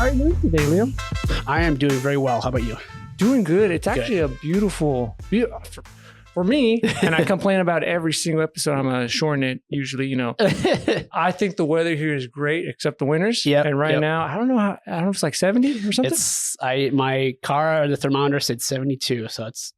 How are you doing today, Liam? I am doing very well. How about you? Doing good. It's actually a beautiful for me, and I complain about every single episode. I'm going to shorten it usually, I think the weather here is great except the winters. Yep. And right now, I don't know if it's like 70 or something. My car, the thermometer said 72, so it's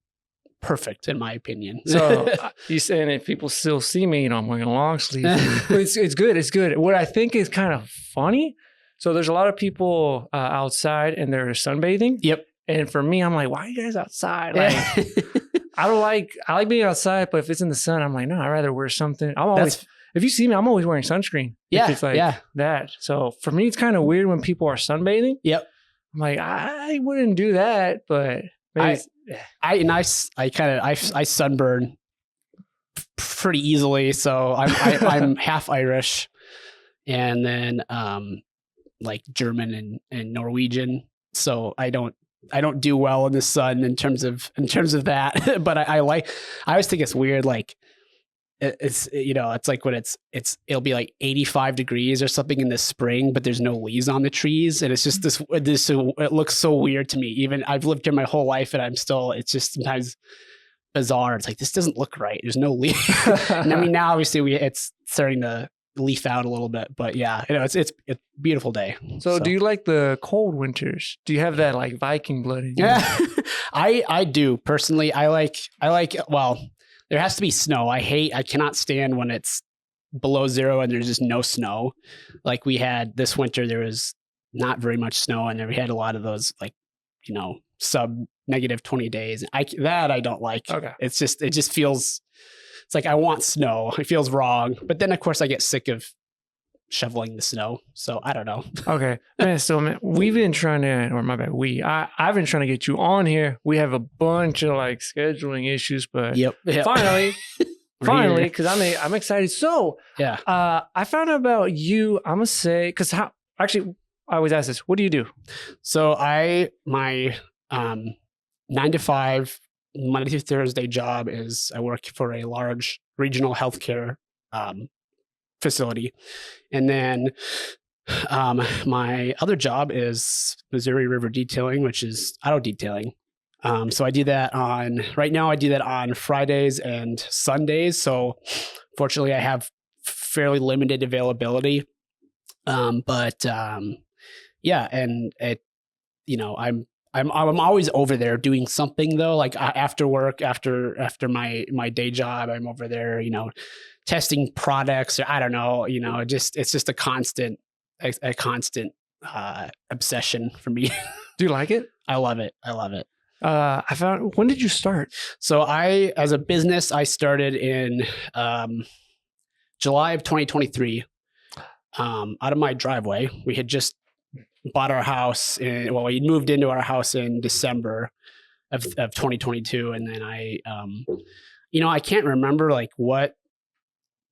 perfect in my opinion. So you saying if people still see me, I'm wearing a long sleeve. It's good. It's good. What I think is kind of funny. So there's a lot of people outside and they're sunbathing. Yep. And for me, I'm like, why are you guys outside? Like, I like being outside, but if it's in the sun, I'm like, no, I'd rather wear something. If you see me, I'm always wearing sunscreen. Yeah. It's like that. So for me, it's kind of weird when people are sunbathing. Yep. I'm like, I wouldn't do that, but maybe I sunburn pretty easily. So I'm half Irish and then like German and Norwegian. So I don't do well in the sun in terms of that. But I always think it's weird. Like it's like when it'll be like 85 degrees or something in the spring, but there's no leaves on the trees. And it's just this, it looks so weird to me. Even I've lived here my whole life and it's just sometimes bizarre. It's like, this doesn't look right. There's no leaf. And I mean, now obviously it's starting to leaf out a little bit, but yeah, it's a beautiful day. So do you like the cold winters? Do you have that like Viking blood in you? Yeah, I do personally. I like, well, there has to be snow. I cannot stand when it's below zero and there's just no snow. Like we had this winter, there was not very much snow and then we had a lot of those like, sub -20 days. I don't like. Okay. It just feels, it's like I want snow. It feels wrong. But then, of course, I get sick of shoveling the snow. So I don't know. Okay. Man, so we've been trying to, or my bad, I've been trying to get you on here. We have a bunch of like scheduling issues, but finally, because I'm excited. So yeah, I found out about you. I'm going to say, because I always ask this, what do you do? So my 9 to 5 Monday through Thursday job is I work for a large regional healthcare facility. And then my other job is Missouri River Detailing, which is auto detailing. So I do that right now I do that on Fridays and Sundays. So fortunately I have fairly limited availability. Yeah, and I'm always over there doing something though. Like after work, after my day job, I'm over there, testing products. Or I don't know, it's just a constant obsession for me. Do you like it? I love it. When did you start? So as a business, I started in July of 2023. Out of my driveway, we had just bought our house we moved into our house in December of 2022. And then I can't remember like what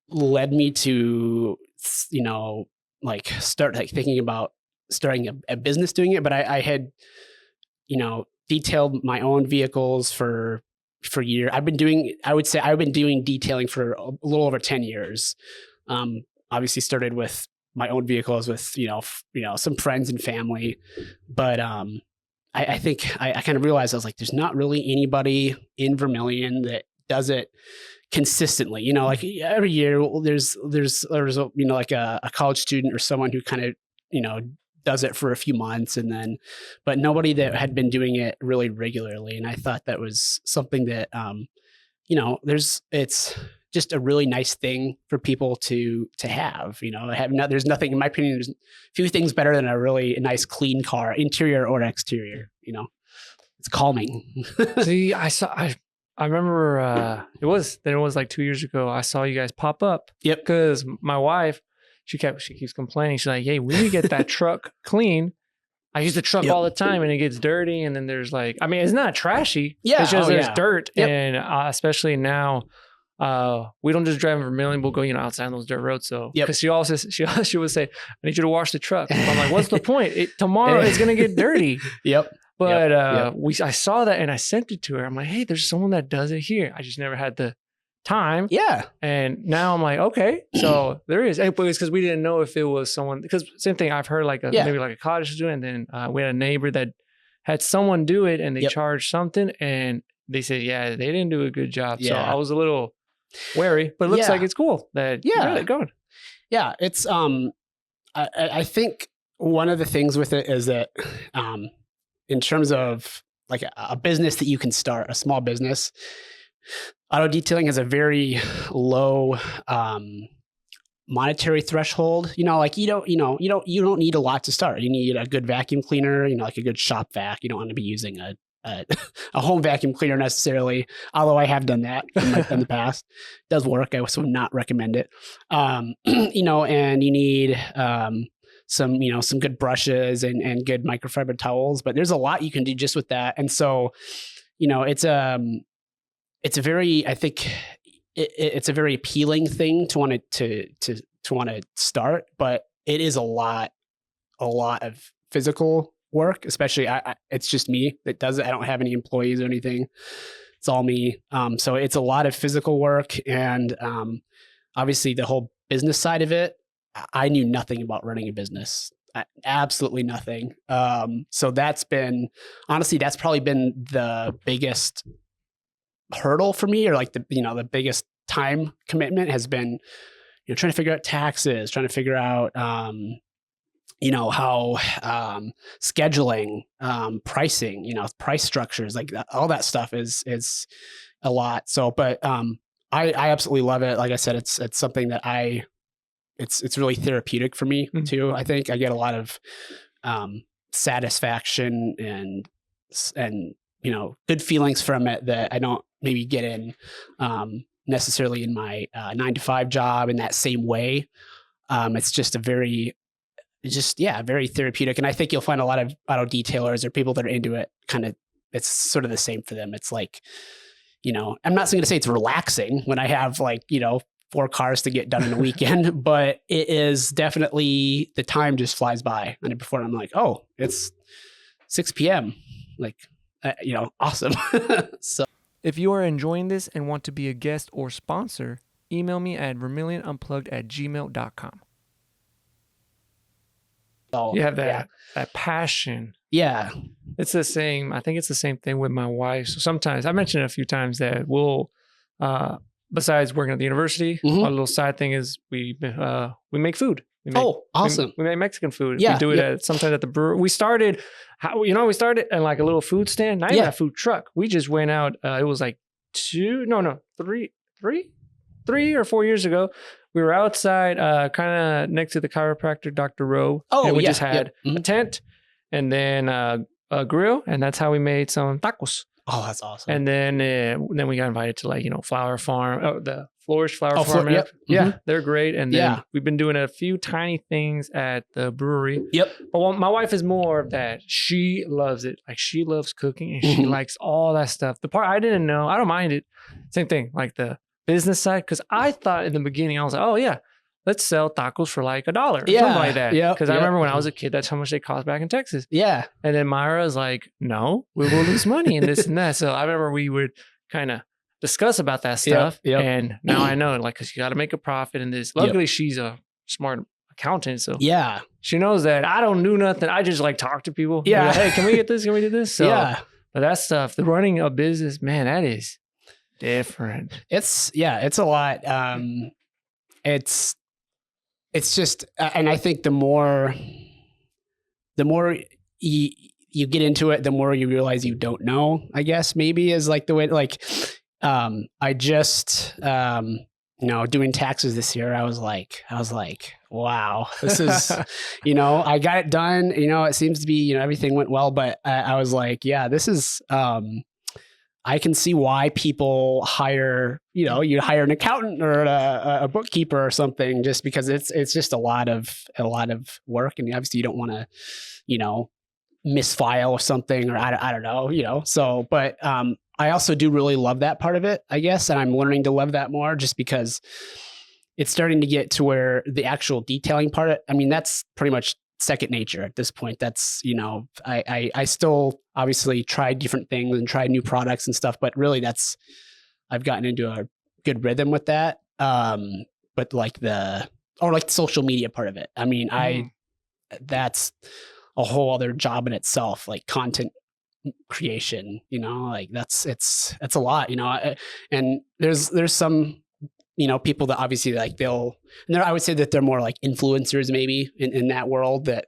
led me to, like start like thinking about starting a business doing it. But I had, detailed my own vehicles for years. I've been doing detailing for a little over 10 years. Obviously started with my own vehicles with, some friends and family. But I think I kind of realized I was like, there's not really anybody in Vermilion that does it consistently. Like every year there's like a college student or someone who kind of, does it for a few months but nobody that had been doing it really regularly. And I thought that was something that, it's just a really nice thing for people to have, there's nothing, in my opinion, there's few things better than a really nice, clean car, interior or exterior, it's calming. See, I remember, it was like 2 years ago. I saw you guys pop up. Yep. Because my wife, she keeps complaining. She's like, hey, we need to get that truck clean. I use the truck all the time and it gets dirty. And then there's like, it's not trashy. Yeah. It's just there's dirt. Yep. And especially now, we don't just drive in Vermilion. We'll go, outside on those dirt roads. So, because she would say, I need you to wash the truck. I'm like, what's the point? Tomorrow it's going to get dirty. Yep. But I saw that and I sent it to her. I'm like, hey, there's someone that does it here. I just never had the time. Yeah. And now I'm like, okay, so there is. It was because we didn't know if it was someone, because same thing, I've heard like maybe like a cottage student, and then we had a neighbor that had someone do it and they charged something and they said, yeah, they didn't do a good job. Yeah. So I was a little wary, but it looks like it's cool that you're really going. Yeah. It's, I think one of the things with it is that, in terms of like a business that you can start, a small business, auto detailing has a very low, monetary threshold. You know, like you don't need a lot to start. You need a good vacuum cleaner, you know, like a good shop vac. You don't want to be using a home vacuum cleaner necessarily, although I have done that in the past. It does work. I would not recommend it. You know, and you need some good brushes and good microfiber towels, but there's a lot you can do just with that. And so, you know, it's a very, I think it's a very appealing thing to want to start, but it is a lot of physical work, especially it's just me that does it. I don't have any employees or anything. It's all me. So it's a lot of physical work, and obviously the whole business side of it, I knew nothing about running a business. Absolutely nothing. So that's probably been the biggest hurdle for me, or like the biggest time commitment has been, trying to figure out taxes, trying to figure out, how scheduling, pricing, price structures, like all that stuff is a lot. So, but I absolutely love it. Like I said, it's something that it's really therapeutic for me too. I think I get a lot of satisfaction and good feelings from it that I don't maybe get in necessarily in my 9-to-5 job in that same way. It's just very therapeutic. And I think you'll find a lot of auto detailers or people that are into it, it's sort of the same for them. It's like, I'm not going to say it's relaxing when I have 4 cars to get done in a weekend, but it is definitely, the time just flies by. And before I'm like, oh, it's 6 p.m. Awesome. So if you are enjoying this and want to be a guest or sponsor, email me at vermillionunplugged@gmail.com. Oh, you have that passion. Yeah. It's the same. I think it's the same thing with my wife. So sometimes, I mentioned it a few times that we'll, besides working at the university, our little side thing is we make food. Awesome. We make Mexican food. Yeah, we do it sometimes at the brewery. We started in like a little food stand, not even a food truck. We just went out. It was like 3 or 4 years ago. We were outside, kind of next to the chiropractor, Dr. Rowe. And we just had a tent and then a grill. And that's how we made some tacos. Oh, that's awesome. And then we got invited to Flower Farm, the Flourish Flower Farm. Yeah, they're great. And then we've been doing a few tiny things at the brewery. Yep. But my wife is more of that. She loves it. Like, she loves cooking and she likes all that stuff. The part I didn't know, I don't mind it. Same thing, like the business side. Because I thought in the beginning, I was like, oh yeah, let's sell tacos for like $1 or something like that. Yeah. Because I remember when I was a kid, that's how much they cost back in Texas. Yeah. And then Myra was like, no, we will lose money in this and that. So I remember we would kind of discuss about that stuff. Yep. And now I know, because you got to make a profit in this. Luckily, she's a smart accountant. So she knows that I don't do nothing. I just talk to people. Yeah. Like, hey, can we get this? Can we do this? So, but that stuff, the running a business, man, that is different. It's a lot. It's just, and I think the more you get into it, the more you realize you don't know, I guess, maybe is the way, I just, doing taxes this year, I was like, wow, this is, I got it done, it seems to be, everything went well, but I was like, yeah, this is, I can see why people hire, you hire an accountant or a bookkeeper or something, just because it's just a lot of work. And obviously you don't want to, misfile or something, or I don't know, so, but, I also do really love that part of it, I guess. And I'm learning to love that more, just because it's starting to get to where the actual detailing part, that's pretty much second nature at this point. That's, I still obviously tried different things and tried new products and stuff, but really I've gotten into a good rhythm with that. But like the social media part of it. I mean, that's a whole other job in itself, like content creation, like that's a lot, and there's some, people that obviously like I would say that they're more like influencers maybe in that world that,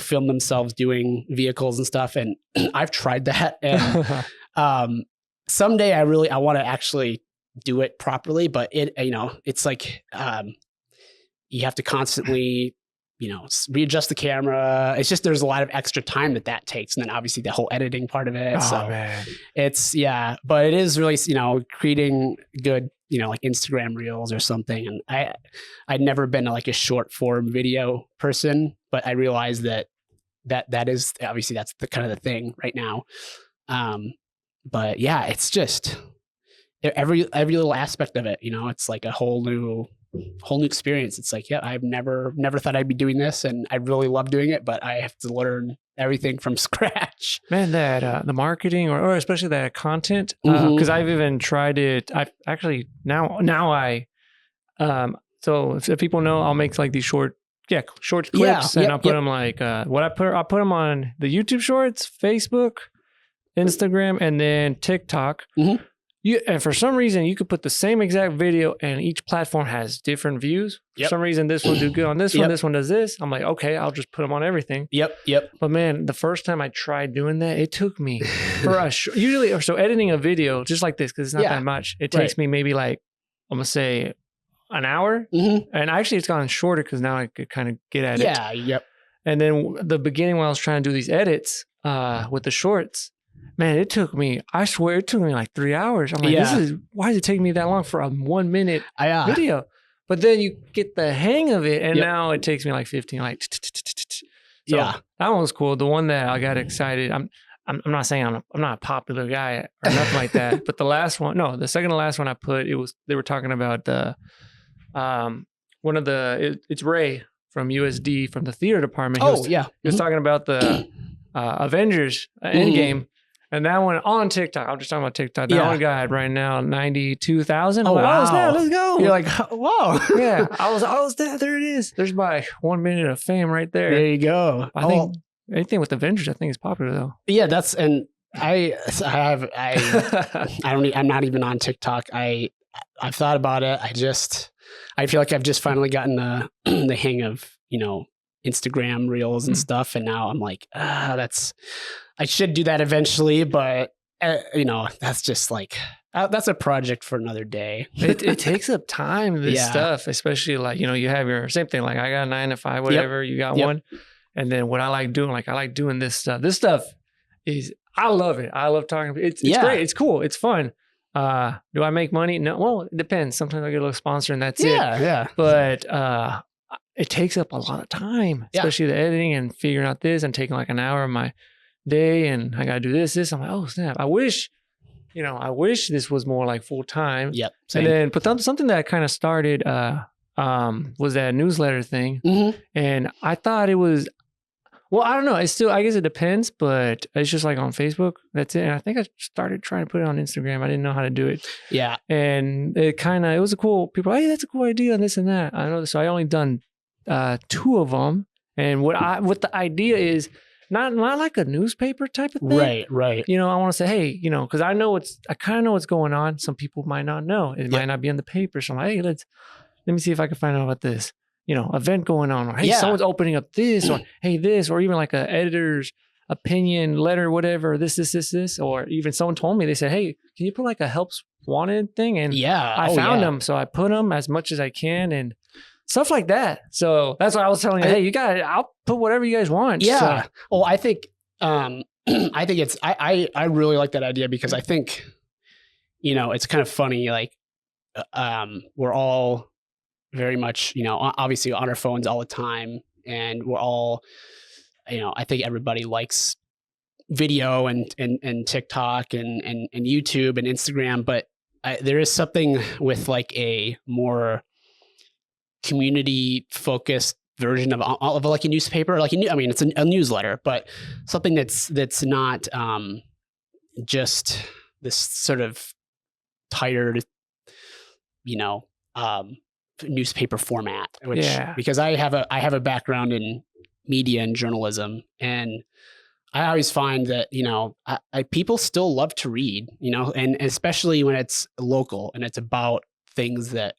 film themselves doing vehicles and stuff. And I've tried that. And someday I want to actually do it properly, but it's like, you have to constantly, readjust the camera. It's just, there's a lot of extra time that takes. And then obviously the whole editing part of it. Oh, so man. But it is really, creating good, like Instagram reels or something. And I'd never been like a short form video person, but I realized that is obviously that's the kind of the thing right now. But yeah, it's just every little aspect of it, it's like a whole new experience. It's like, yeah, I've never thought I'd be doing this, and I really love doing it, but I have to learn everything from scratch. Man, that the marketing or especially that content, because I've even tried it. I've actually now so if people know, I'll make like these short clips, and I'll put them like I'll put them on the YouTube Shorts, Facebook, Instagram, and then TikTok. Mm-hmm. And for some reason, you could put the same exact video and each platform has different views. For some reason, this one do good on this one. This one does this. I'm like, okay, I'll just put them on everything. Yep. But man, the first time I tried doing that, it took me for usually, so editing a video just like this, because it's not that much. It takes me maybe like, I'm going to say an hour. Mm-hmm. And actually it's gotten shorter because now I could kind of get at it. Yeah. Yep. And then the beginning when I was trying to do these edits with the shorts, man, I swear it took me like 3 hours. I'm like, why is it taking me that long for a 1 minute video? But then you get the hang of it, and now it takes me like 15, like. So that one was cool. The one that I got excited, I'm not saying I'm not a popular guy or nothing like that, but the second to last one I put, they were talking about the, it's Ray from USD, from the theater department. He was talking about the Avengers Endgame. And that one on TikTok, I'm just talking about TikTok. That one got right now 92,000. Oh, wow. Let's go. You're like, whoa. Yeah. I was there. There it is. There's my 1 minute of fame right there. There you go. I think anything with Avengers, I think is popular though. Yeah, I'm not even on TikTok. I've thought about it. I feel like I've just finally gotten the hang of, Instagram reels and stuff. And now I'm like, I should do that eventually, but that's just like, that's a project for another day. It takes up time, this stuff, especially like, you have your same thing. Like I got a 9 to 5, whatever, you got one. And then what I like doing this stuff. This stuff I love it. I love talking. It's great. It's cool. It's fun. Do I make money? No. Well, it depends. Sometimes I get a little sponsor and that's it. Yeah. But, it takes up a lot of time, especially the editing and figuring out this and taking like an hour of my day, and I got to do this. I'm like, oh snap. I wish this was more like full time. Yep. Same. And then, something that I kind of started, was that newsletter thing. Mm-hmm. And I thought it was, well, I don't know. It's still, I guess it depends, but it's just like on Facebook. That's it. And I think I started trying to put it on Instagram. I didn't know how to do it. Yeah. And it was a cool, people, hey, that's a cool idea and this and that. I know this. So I only done 2 of them, and what the idea is not like a newspaper type of thing. Right. I want to say, hey, because I kind of know what's going on. Some people might not know. It might not be in the paper. So I'm like, hey, let me see if I can find out about this, event going on, or hey, someone's opening up this, or hey, this, or even like a editor's opinion letter, whatever, this, or even someone told me, they said, hey, can you put like a helps wanted thing? And I found them, so I put them as much as I can, and stuff like that. So that's why I was telling you, hey, I'll put whatever you guys want. Yeah. So. Well, I think I really like that idea, because I think, it's kind of funny. Like, we're all very much, obviously on our phones all the time, and we're all, I think everybody likes video and TikTok and YouTube and Instagram, but there is something with like a more community focused version of like a newspaper, like it's a newsletter, but something that's not just this sort of tired newspaper format, because I have a background in media and journalism, and I always find that, people still love to read, and especially when it's local and it's about things that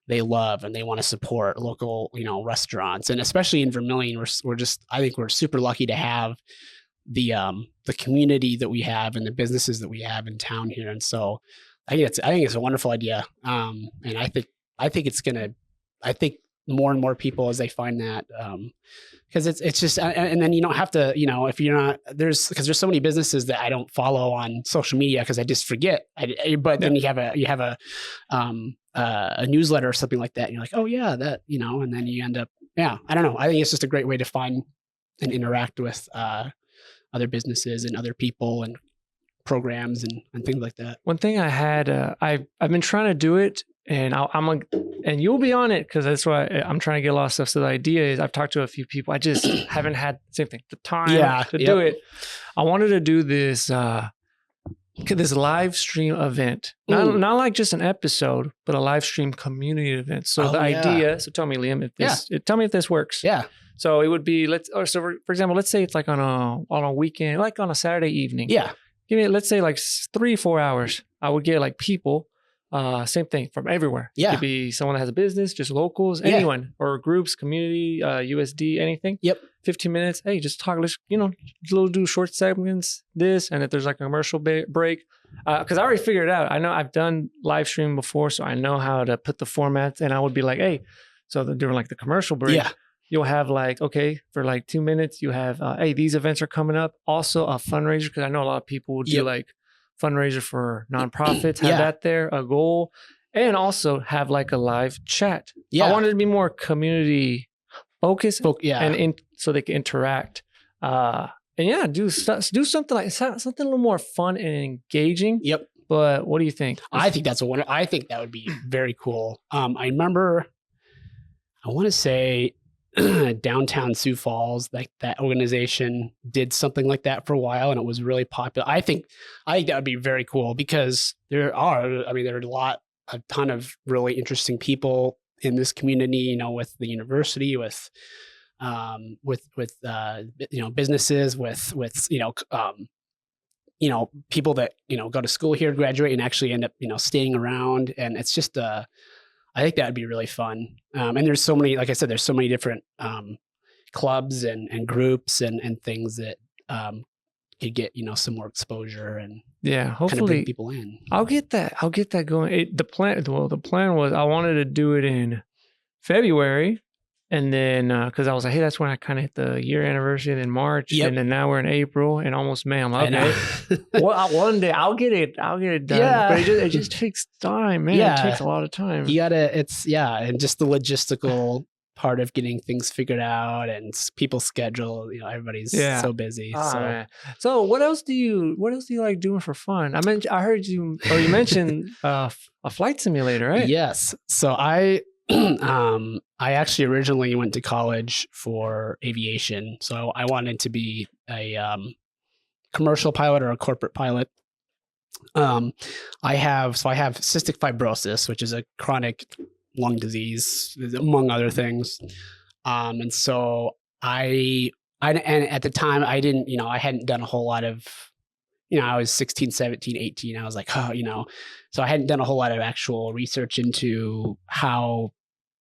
they love and they want to support local, restaurants. And especially in Vermilion, I think we're super lucky to have the community that we have and the businesses that we have in town here. And so I think it's a wonderful idea. And I think more and more people, as they find that, because it's just, and then you don't have to, if you're not, because there's so many businesses that I don't follow on social media because I just forget. But then you have a newsletter or something like that, and you're like, oh yeah, that, and then you end up, I don't know. I think it's just a great way to find and interact with other businesses and other people and programs and things like that. One thing I had, I've been trying to do it, and and you'll be on it because that's why I'm trying to get a lot of stuff. So the idea is I've talked to a few people. I just haven't had the time to do it. I wanted to do this live stream event, not like just an episode, but a live stream community event. So the idea. So tell me, Liam, tell me if this works. Yeah. So it would be for example, let's say it's like on a weekend, like on a Saturday evening. Yeah. Let's say like 3-4 hours. I would get like people. Same thing from everywhere. Yeah. It could be someone that has a business, just locals, anyone, or groups, community, USD, anything. Yep. 15 minutes. Hey, just talk. Let's, do short segments, this. And if there's like a commercial break, because I already figured it out. I know I've done live stream before, so I know how to put the formats. And I would be like, hey, so during like the commercial break, you'll have like, okay, for like 2 minutes, you have, hey, these events are coming up. Also a fundraiser, because I know a lot of people will do like fundraiser for nonprofits, have that there, a goal, and also have like a live chat. I wanted to be more community focused, and so they can interact. And do something like something a little more fun and engaging. Yep. But what do you think? I think I think that would be very cool. I remember, I want to say downtown Sioux Falls, like that organization did something like that for a while, and it was really popular. I think that would be very cool because there are a ton of really interesting people in this community, with the university, with businesses, with people that, go to school here, graduate, and actually end up, staying around. And it's just, I think that would be really fun. And there's so many, like I said, there's so many different clubs and groups and things that could get, some more exposure and hopefully kind of bring people in. I'll get that going. The plan was I wanted to do it in February. And then, because I was like, hey, that's when I kind of hit the year anniversary, and then March, and then now we're in April and almost May. I'm like, okay, one day I'll get it done. Yeah. But it just takes time, man. Yeah. It takes a lot of time. You gotta, and just the logistical part of getting things figured out and people's schedule. Everybody's so busy. So what else do you like doing for fun? I heard you mentioned a flight simulator, right? Yes. So I actually originally went to college for aviation. So I wanted to be a commercial pilot or a corporate pilot. I have cystic fibrosis, which is a chronic lung disease, among other things. And so and at the time I didn't, I hadn't done a whole lot of, I was 16, 17, 18. I was like, so I hadn't done a whole lot of actual research into how,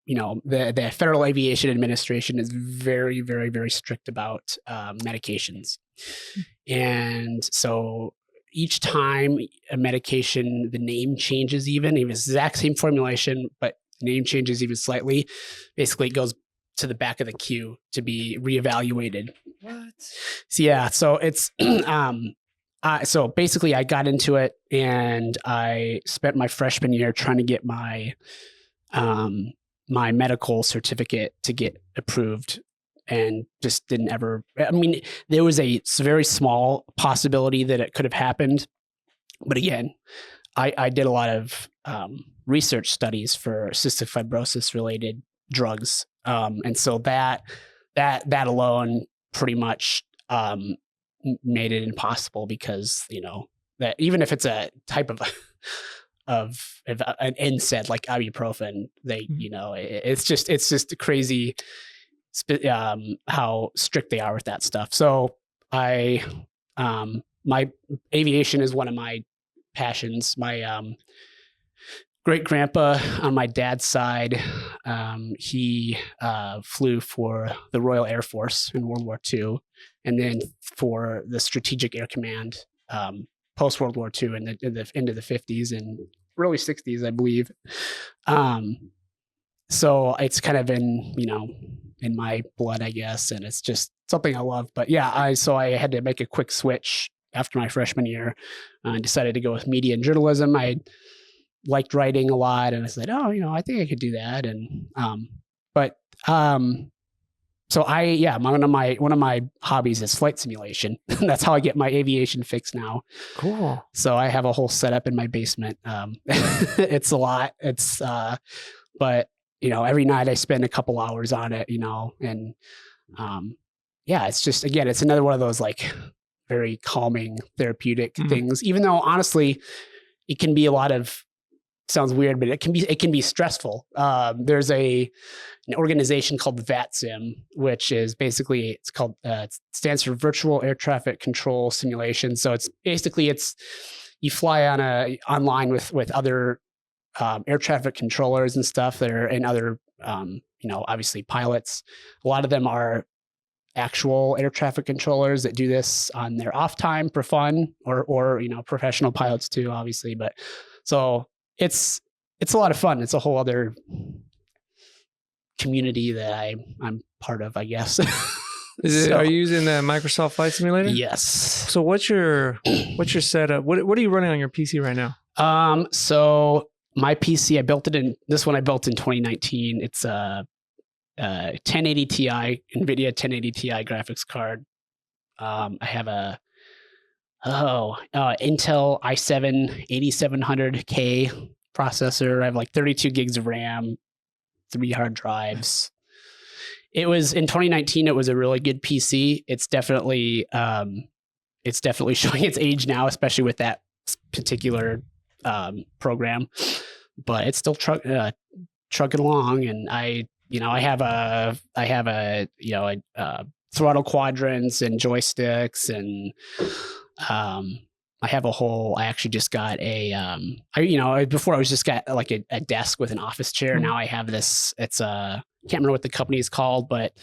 the Federal Aviation Administration is very, very, very strict about medications. And so each time a medication, the name changes even it's the exact same formulation, but the name changes even slightly. Basically, it goes to the back of the queue to be reevaluated. What? So it's... so basically I got into it and I spent my freshman year trying to get my my medical certificate to get approved, and just didn't ever. There was a very small possibility that it could have happened, but again, I did a lot of research studies for cystic fibrosis related drugs, and so that alone pretty much made it impossible, because that even if it's a type of an NSAID like ibuprofen. They, it's just crazy how strict they are with that stuff. So my aviation is one of my passions. My great grandpa on my dad's side, he flew for the Royal Air Force in World War II, and then for the Strategic Air Command post World War II in the into the 50s and early 60s, I believe. So it's kind of in my blood, I guess, and it's just something I love. But yeah, I had to make a quick switch after my freshman year. I decided to go with media and journalism. I liked writing a lot, and I said, I think I could do that. And so one of my hobbies is flight simulation. That's how I get my aviation fix now. Cool. So I have a whole setup in my basement. It's a lot. But every night I spend a couple hours on it, and it's just, again, it's another one of those like very calming therapeutic things, even though honestly it can be sounds weird, but it can be stressful. There's an organization called VATSIM, which is basically, it stands for Virtual Air Traffic Control Simulation. So it's basically, you fly online with other air traffic controllers and stuff that are, and other, obviously pilots. A lot of them are actual air traffic controllers that do this on their off time for fun, or professional pilots too, obviously. But so it's a lot of fun. It's a whole other community that I'm part of, I guess. Are you using the Microsoft Flight Simulator? Yes. So what's your setup? What are you running on your PC right now? So my PC, I built in 2019. It's a 1080 Ti, NVIDIA 1080 Ti graphics card. I have a Intel i7 8700K processor. I have like 32 gigs of RAM, 3 hard drives. It was in 2019. It was a really good PC. It's definitely showing its age now, especially with that particular program. But it's still trucking along, and I have a throttle quadrants and joysticks, and I actually just got before I was just got like a desk with an office chair. Now I have this, it's can't remember what the company is called, but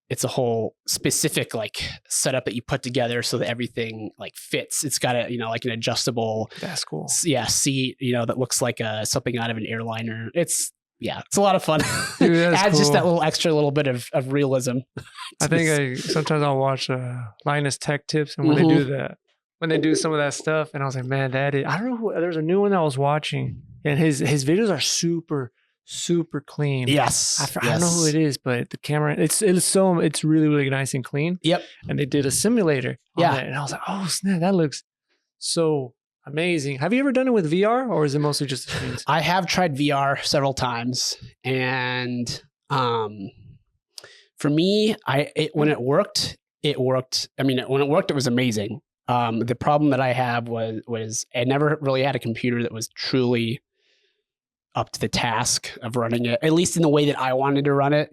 it's a whole specific like setup that you put together so that everything like fits. It's got a, like an adjustable, that's cool. Yeah. Seat, that looks like something out of an airliner. It's a lot of fun. Dude, that's adds cool. Just that little extra little bit of realism. I think sometimes I'll watch Linus Tech Tips, and when they do some of that stuff, and I was like, man, I don't know there's a new one that I was watching, and his videos are super, super clean. Yes. I don't know who it is, but the camera, it's really, really nice and clean. Yep. And they did a simulator on it, and I was like, oh snap, that looks so amazing. Have you ever done it with VR, or is it mostly just the screens? I have tried VR several times, and for me, when it worked, it worked. I mean, when it worked, it was amazing. The problem that I have was I never really had a computer that was truly up to the task of running it, at least in the way that I wanted to run it,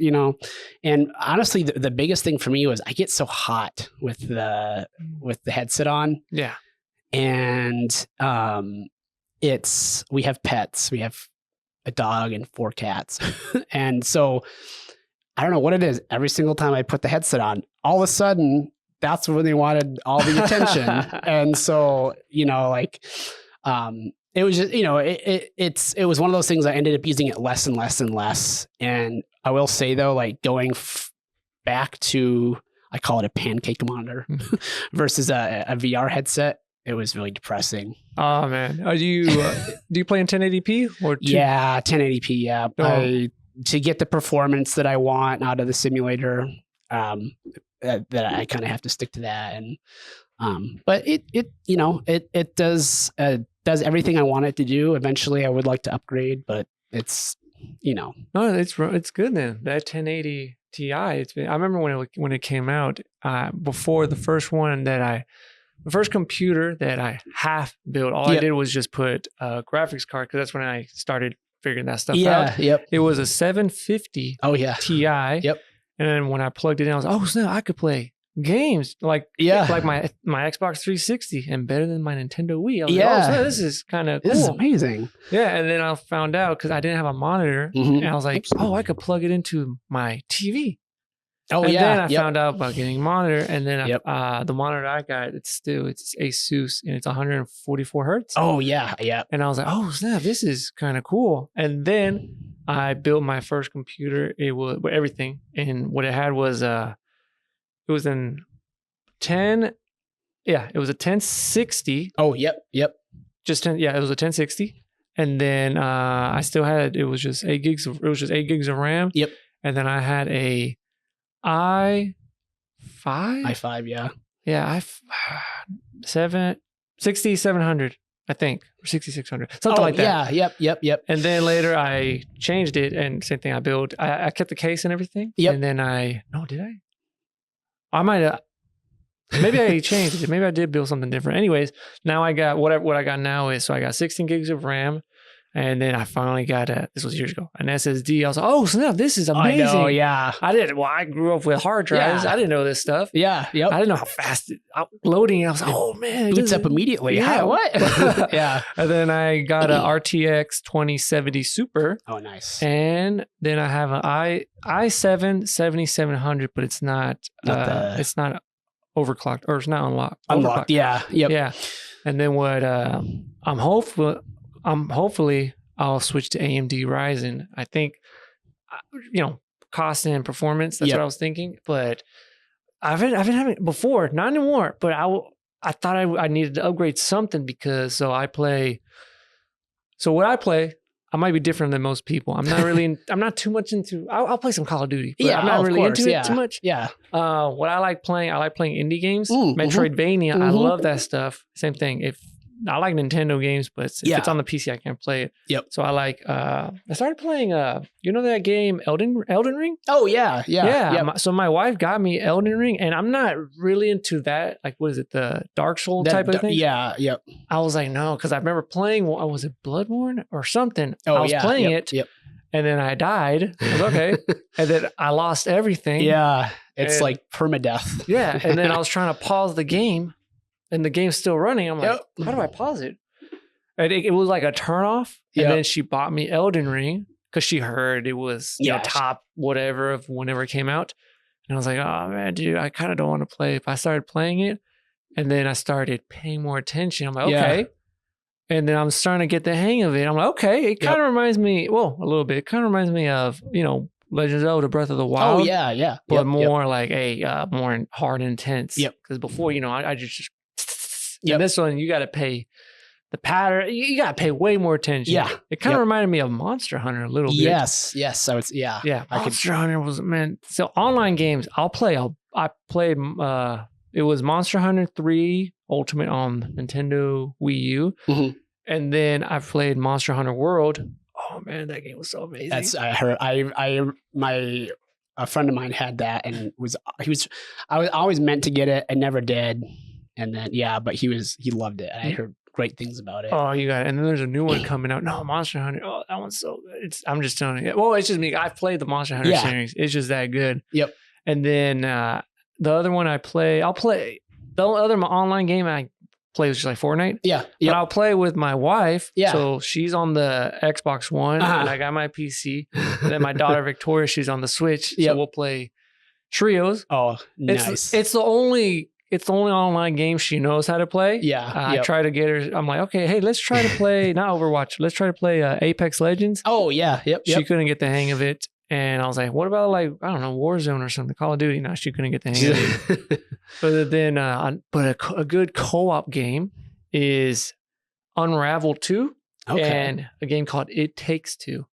And honestly, the biggest thing for me was I get so hot with the headset on. Yeah. And we have pets. We have a dog and 4 cats. And so I don't know what it is. Every single time I put the headset on, all of a sudden, that's when they wanted all the attention. And so, it was just, it was one of those things. I ended up using it less and less and less. And I will say though, like going back to, I call it a pancake monitor versus a VR headset, it was really depressing. Oh man. Do you play in 1080p or? Yeah, 1080p. Yeah. Oh. To get the performance that I want out of the simulator, that I kind of have to stick to that. And, but it does everything I want it to do. Eventually I would like to upgrade, but it's, No, it's good then. That 1080 Ti, I remember when it came out, before the first one that I the first computer that I half built. All I did was just put a graphics card because that's when I started figuring that stuff out. It was a 750 Ti. And then when I plugged it in, I was like, oh snap, I could play games like my Xbox 360 and better than my Nintendo Wii. I was like, oh, so this is kind of cool. This is amazing. Yeah, and then I found out because I didn't have a monitor, and I was like, oh, I could plug it into my TV. And then I found out about getting a monitor, and then the monitor I got, it's Asus, and it's 144 hertz. Oh yeah. And I was like, oh snap, this is kind of cool. And then I built my first computer. It was everything, and what it had was it was in 10. Yeah, it was a 1060. Oh, yep. Just 10. Yeah, it was a 1060. And then I still had, it was just 8 gigs of RAM. Yep. And then I had a i5. i5, yeah. Yeah, 6700, I think, or 6600, something like that. Yeah, yep. And then later I changed it, and same thing. I built. I kept the case and everything. Yep. And then did I? I might have. Maybe I changed it. Maybe I did build something different. Anyways, now I got what I got now is, so I got 16 gigs of RAM, and then I finally got this was years ago, an SSD. I was like, oh snap, this is amazing. I know, yeah. I grew up with hard drives. I didn't know this stuff. Yeah, yep. I didn't know how fast loading. I was like, oh man, it boots up immediately. Yeah, what? Yeah. And then I got a RTX 2070 Super. Oh, nice. And then I have an i7 7700, but it's not it's not overclocked, or it's not unlocked. Yeah. Yep. Yeah. And then what hopefully I'll switch to AMD Ryzen. I think cost and performance, that's what I was thinking, but I've been having before, not anymore, but I thought I needed to upgrade something because what I play, I might be different than most people. I'm not too much into, I'll play some Call of Duty, but I'm not really into it too much. Yeah. What I like playing indie games, Metroidvania. I love that stuff. Same thing. I like Nintendo games, but if it's on the PC, I can't play it. Yep. So I like, I started playing, that game, Elden Ring? Oh, yeah. Yep. So my wife got me Elden Ring, and I'm not really into that. Like, what is it? The Dark Souls type of thing? Yeah. Yep. I was like, no, because I remember playing, was it Bloodborne or something? I was playing it. Yep. And then I died. I was okay. And then I lost everything. Yeah. It's like permadeath. Yeah. And then I was trying to pause the game, and the game's still running. I'm like, how do I pause it? And it was like a turnoff. And then she bought me Elden Ring because she heard it was top whatever of whenever it came out. And I was like, oh man, dude, I kind of don't want to play. If I started playing it, and then I started paying more attention, I'm like, okay. And then I'm starting to get the hang of it. I'm like, okay, it kind of reminds me, a little bit. It kind of reminds me of, Legend of Zelda, Breath of the Wild. Oh yeah. But more like more hard and intense. Yep. Because before, I just. And this one, you got to pay the pattern. You got to pay way more attention. Yeah. It kind of reminded me of Monster Hunter a little bit. Yes. So it's, Yeah. Monster Hunter was, man. So online games, I played, it was Monster Hunter 3 Ultimate on Nintendo Wii U. Mm-hmm. And then I played Monster Hunter World. Oh man, that game was so amazing. I heard, a friend of mine had that, and I was always meant to get it. I never did. And then, but he loved it. I heard great things about it. Oh, you got it. And then there's a new one coming out. No, Monster Hunter. Oh, that one's so good. I'm just telling you. Well, it's just me. I've played the Monster Hunter series. It's just that good. Yep. And then the other one I'll play. The other online game I play was just like Fortnite. Yeah. But I'll play with my wife. Yeah. So she's on the Xbox One, and I got my PC. And then my daughter Victoria, she's on the Switch. So we'll play trios. Oh, nice. It's the only online game she knows how to play. Yeah. I try to get her. I'm like, okay, hey, let's try to play, not Overwatch. Let's try to play Apex Legends. Oh, yeah. Yep. She couldn't get the hang of it. And I was like, what about I don't know, Warzone or something, Call of Duty? No, she couldn't get the hang of it. But then, a good co-op game is Unravel 2 and a game called It Takes Two.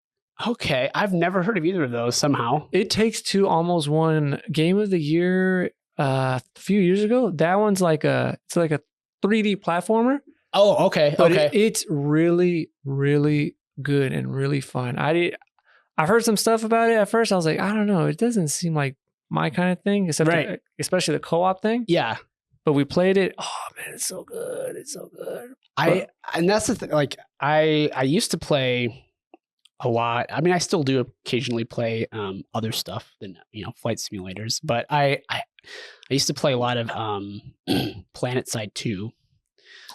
Okay. I've never heard of either of those somehow. It Takes Two almost won Game of the Year a few years ago. That one's like a 3D platformer. Oh, okay. But it's really, really good and really fun. I've heard some stuff about it. At first I was like, I don't know, it doesn't seem like my kind of thing, especially the co-op thing. Yeah. but we played it. Oh man, it's so good. It's so good. And that's the thing. Like I used to play a lot. I mean, I still do occasionally play other stuff than flight simulators. But I used to play a lot of Planet Side 2.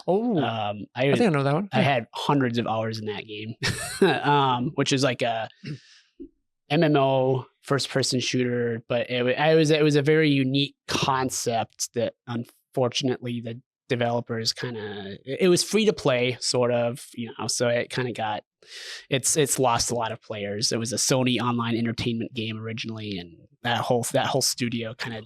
Oh, I think I know that one. I had hundreds of hours in that game, which is like a MMO first-person shooter. But it was a very unique concept that unfortunately the developers it was free to play, sort of, so it kind of got it's lost a lot of players. It was a Sony online entertainment game originally, and that whole studio kind of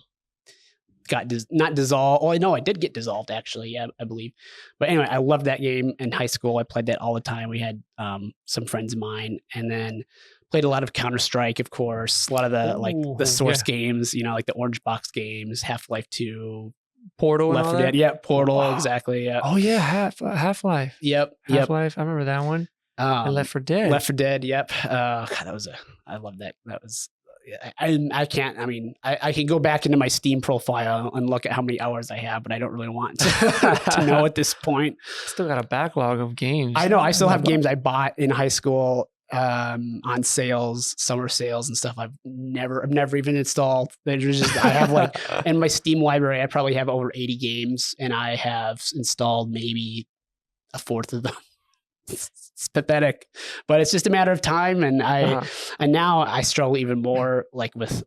got not dissolved. Oh no, it did get dissolved actually. Yeah, I believe. But anyway, I loved that game in high school. I played that all the time. We had some friends of mine, and then played a lot of Counter-Strike, of course. A lot of the Source games, like the Orange Box games, Half-Life 2, Portal, Left 4 Dead. Yeah, Portal, exactly. Yeah. Oh yeah, Half-Life. Yep. Half-Life. I remember that one. And Left 4 Dead. Left 4 Dead. Yep. God, I love that. That was. I can't. I mean, I can go back into my Steam profile and look at how many hours I have, but I don't really want to know at this point. Still got a backlog of games. I know. I still have games I bought in high school on sales, summer sales and stuff. I've never even installed. There's just, I have like in my Steam library, I probably have over 80 games, and I have installed maybe a fourth of them. It's pathetic, but it's just a matter of time. And and now I struggle even more with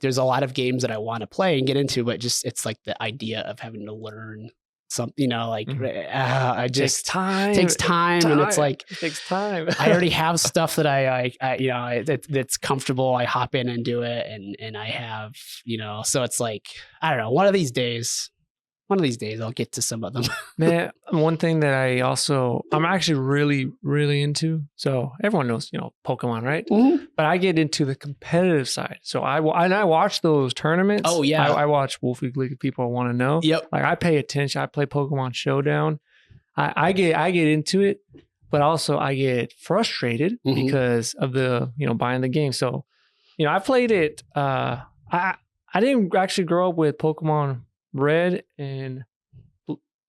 there's a lot of games that I want to play and get into, but just it's like the idea of having to learn something, I just takes time, and it's like it takes time. I already have stuff that I that's comfortable. I hop in and do it, and I have so it's like I don't know. One of these days I'll get to some of them. Man, one thing that I'm actually really, really into. So everyone knows, Pokemon, right? Mm-hmm. But I get into the competitive side. So I watch those tournaments. Oh yeah, I watch Wolf League if people want to know. Yep. Like I pay attention. I play Pokemon Showdown. I get into it, but also I get frustrated because of the buying the game. So I played it. I didn't actually grow up with Pokemon Red and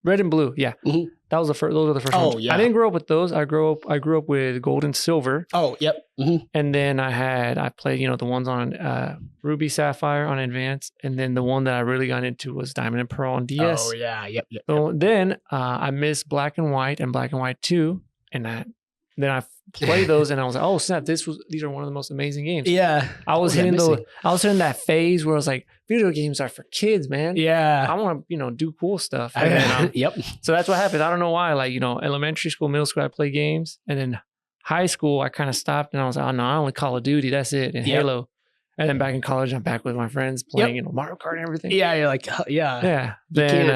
Blue. Yeah. Mm-hmm. Those are the first ones. Yeah. I didn't grow up with those. I grew up with Gold and Silver. Oh, yep. Mm-hmm. And then I played, the ones on Ruby Sapphire on Advance. And then the one that I really got into was Diamond and Pearl on DS. Oh, yeah. Yep. So then I missed Black and White and Black and White 2. And then I played those and I was like, oh snap, these are one of the most amazing games. Yeah. I was hitting that phase where I was like, video games are for kids, man. Yeah. I want to, do cool stuff. Yep. So that's what happened. I don't know why. Elementary school, middle school, I played games. And then high school, I kind of stopped and I was like, oh no, I only Call of Duty. That's it. And Halo. And then back in college, I'm back with my friends playing, Mario Kart and everything. Yeah. You're like, yeah. Yeah. Then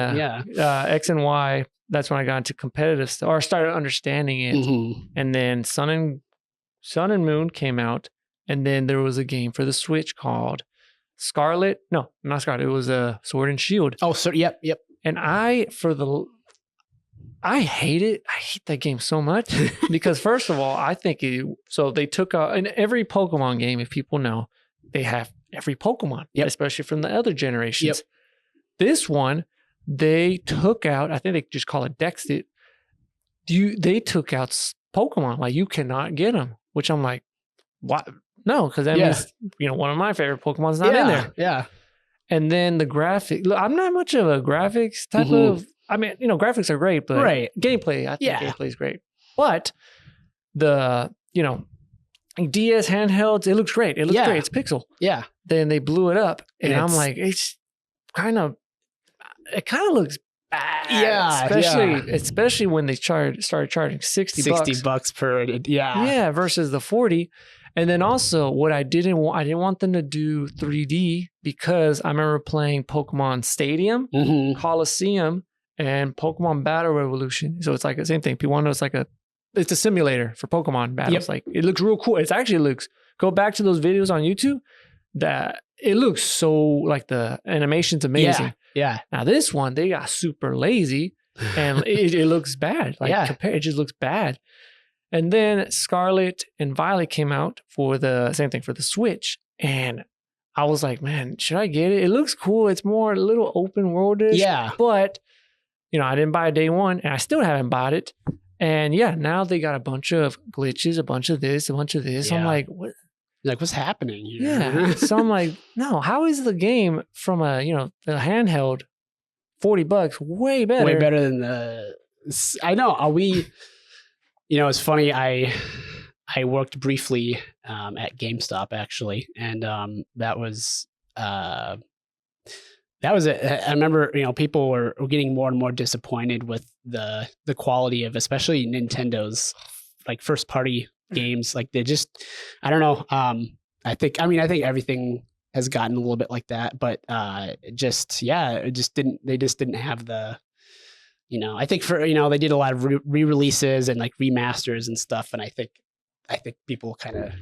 X and Y, that's when I got into competitive stuff or started understanding it. Mm-hmm. And then Sun and Moon came out. And then there was a game for the Switch called Scarlet. No, not Scarlet. It was a Sword and Shield. Oh, so yep. And I hate it. I hate that game so much because first of all, I think they took out in every Pokemon game, if people know, they have every Pokemon, especially from the other generations. Yep. This one, they took out, I think they just call it Dexed it. They took out Pokemon. Like you cannot get them, which I'm like, what? No, because that means, one of my favorite Pokemon's not in there. Yeah. And then the graphic, look, I'm not much of a graphics type of, I mean, graphics are great, but gameplay, I think gameplay is great. But the, DS handhelds, it looks great. It looks great. It's pixel. Yeah. Then they blew it up and I'm like, it kind of looks bad. Yeah. Especially when they started charging $60 per, Yeah, versus the 40. And then also what I didn't want them to do 3D because I remember playing Pokemon Stadium, Coliseum, and Pokemon Battle Revolution. So it's like the same thing. People want to know it's a simulator for Pokemon battles. Like it looks real cool. It actually looks, go back to those videos on YouTube, that it looks so like the animation's amazing. Yeah. Now this one, they got super lazy and it looks bad. It just looks bad. And then Scarlet and Violet came out for the same thing for the Switch. And I was like, man, should I get it? It looks cool. It's more a little open worldish. Yeah. But, I didn't buy it day one and I still haven't bought it. And yeah, now they got a bunch of glitches, a bunch of this, a bunch of this. Yeah. I'm like, what? Like, what's happening here? Yeah. So I'm like, no, how is the game from the handheld $40 way better? Way better than I know. Are we, it's funny. I worked briefly at GameStop actually. And that was it. I remember, people were getting more and more disappointed with the quality of, especially Nintendo's like first party games. Like they just, I don't know. I think everything has gotten a little bit like that, but they just didn't have the, I think for, they did a lot of re-releases and like remasters and stuff. And I think people kind of,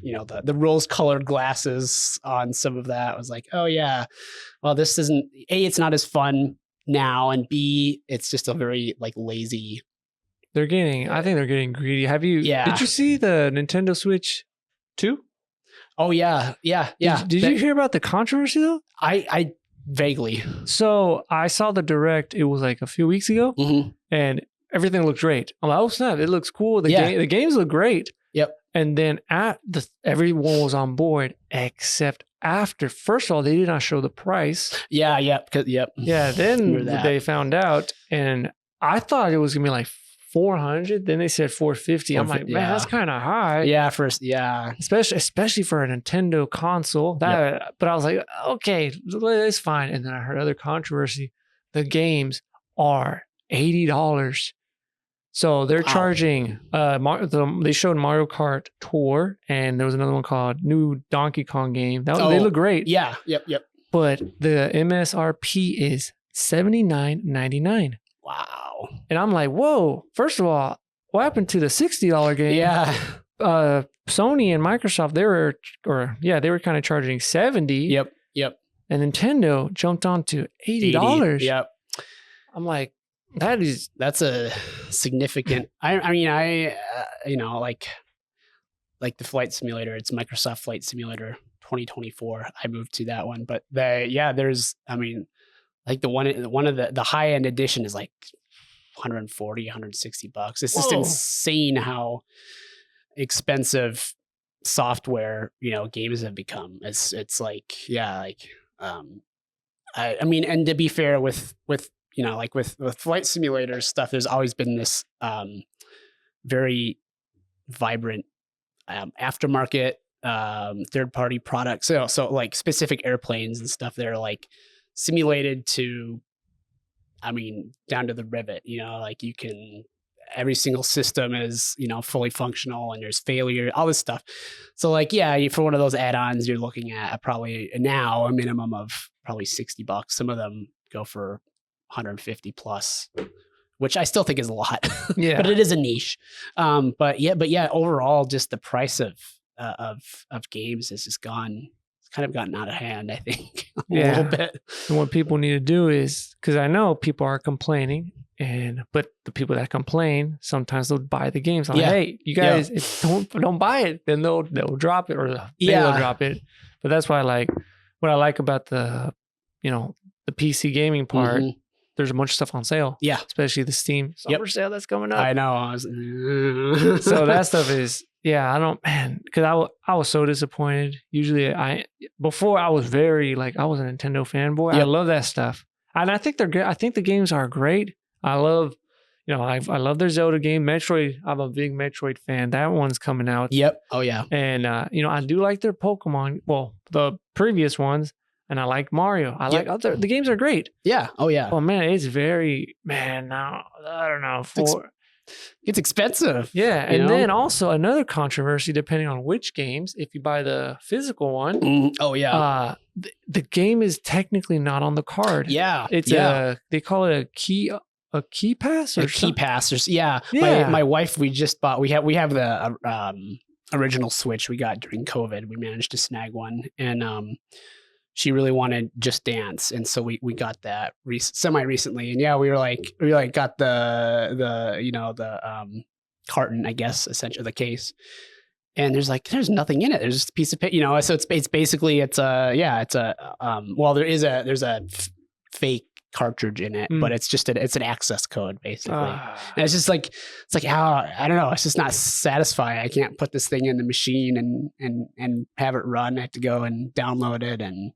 the rose colored glasses on some of that was like, oh yeah, well, this isn't A, it's not as fun now. And B, it's just a very like lazy. I think they're getting greedy. Did you see the Nintendo Switch 2? Oh yeah. Yeah. Yeah. Did you hear about the controversy though? I vaguely. So I saw the direct, it was like a few weeks ago and everything looked great. I'm like, oh snap, it looks cool. The games look great. Yep. And then everyone was on board except after. First of all, they did not show the price. Yeah. Yep. Yeah. Then they found out, and I thought it was gonna be like 400. Then they said 450. I'm like, man, that's kind of high. Yeah. Especially for a Nintendo console. But I was like, okay, it's fine. And then I heard other controversy. The games are $80. So they're charging, they showed Mario Kart Tour, and there was another one called New Donkey Kong Game. They look great. Yeah, yep. But the MSRP is $79.99. Wow. And I'm like, whoa, first of all, what happened to the $60 game? Yeah. Sony and Microsoft, they were kind of charging $70. Yep. And Nintendo jumped on to $80. Yep. I'm like, that's a significant. I like the flight simulator. It's Microsoft Flight Simulator 2024. I moved to that one, but there's like the one of the high end edition is like $140, $160. It's just insane how expensive software games have become. It's like and to be fair with like with flight simulator stuff, there's always been this very vibrant aftermarket third-party products. So like specific airplanes and stuff that are like simulated to, down to the rivet. Like you can, every single system is fully functional, and there's failure, all this stuff. So like for one of those add-ons, you're looking at probably now a minimum of probably $60. Some of them go for 150 plus, which I still think is a lot. Yeah. But it is a niche. But overall, just the price of games has just kind of gotten out of hand, I think, a little bit. And what people need to do is, because I know people are complaining, but the people that complain, sometimes they'll buy the games. I'm like, hey, you guys, don't buy it. Then they'll drop it, or they'll drop it. But that's why what I like about the PC gaming part. Mm-hmm. There's a bunch of stuff on sale. Yeah. Especially the Steam summer sale that's coming up. I know. So that stuff is, because I was so disappointed. Usually before I was very I was a Nintendo fanboy. Yep. I love that stuff. And I think they're good. I think the games are great. I love, I love their Zelda game. Metroid, I'm a big Metroid fan. That one's coming out. Yep. Oh yeah. And, I do like their Pokemon. Well, the previous ones. And I like Mario. The games are great. Yeah. Oh yeah. Oh man, it's now I don't know. It's expensive. Yeah. And then also another controversy, depending on which games, if you buy the physical one. Oh yeah. The game is technically not on the card. Yeah. It's they call it a key pass or key pass. Yeah. My wife, we just bought, we have the original Switch we got during COVID. We managed to snag one, and she really wanted Just Dance, and so we got that semi recently. And we got the carton, I guess, essentially the case. and there's nothing in it. There's just a piece of paper, so it's basically, there's a fake cartridge in it, but it's just it's an access code basically. And it's just like, I don't know. It's just not satisfying. I can't put this thing in the machine and have it run. I have to go and download it and,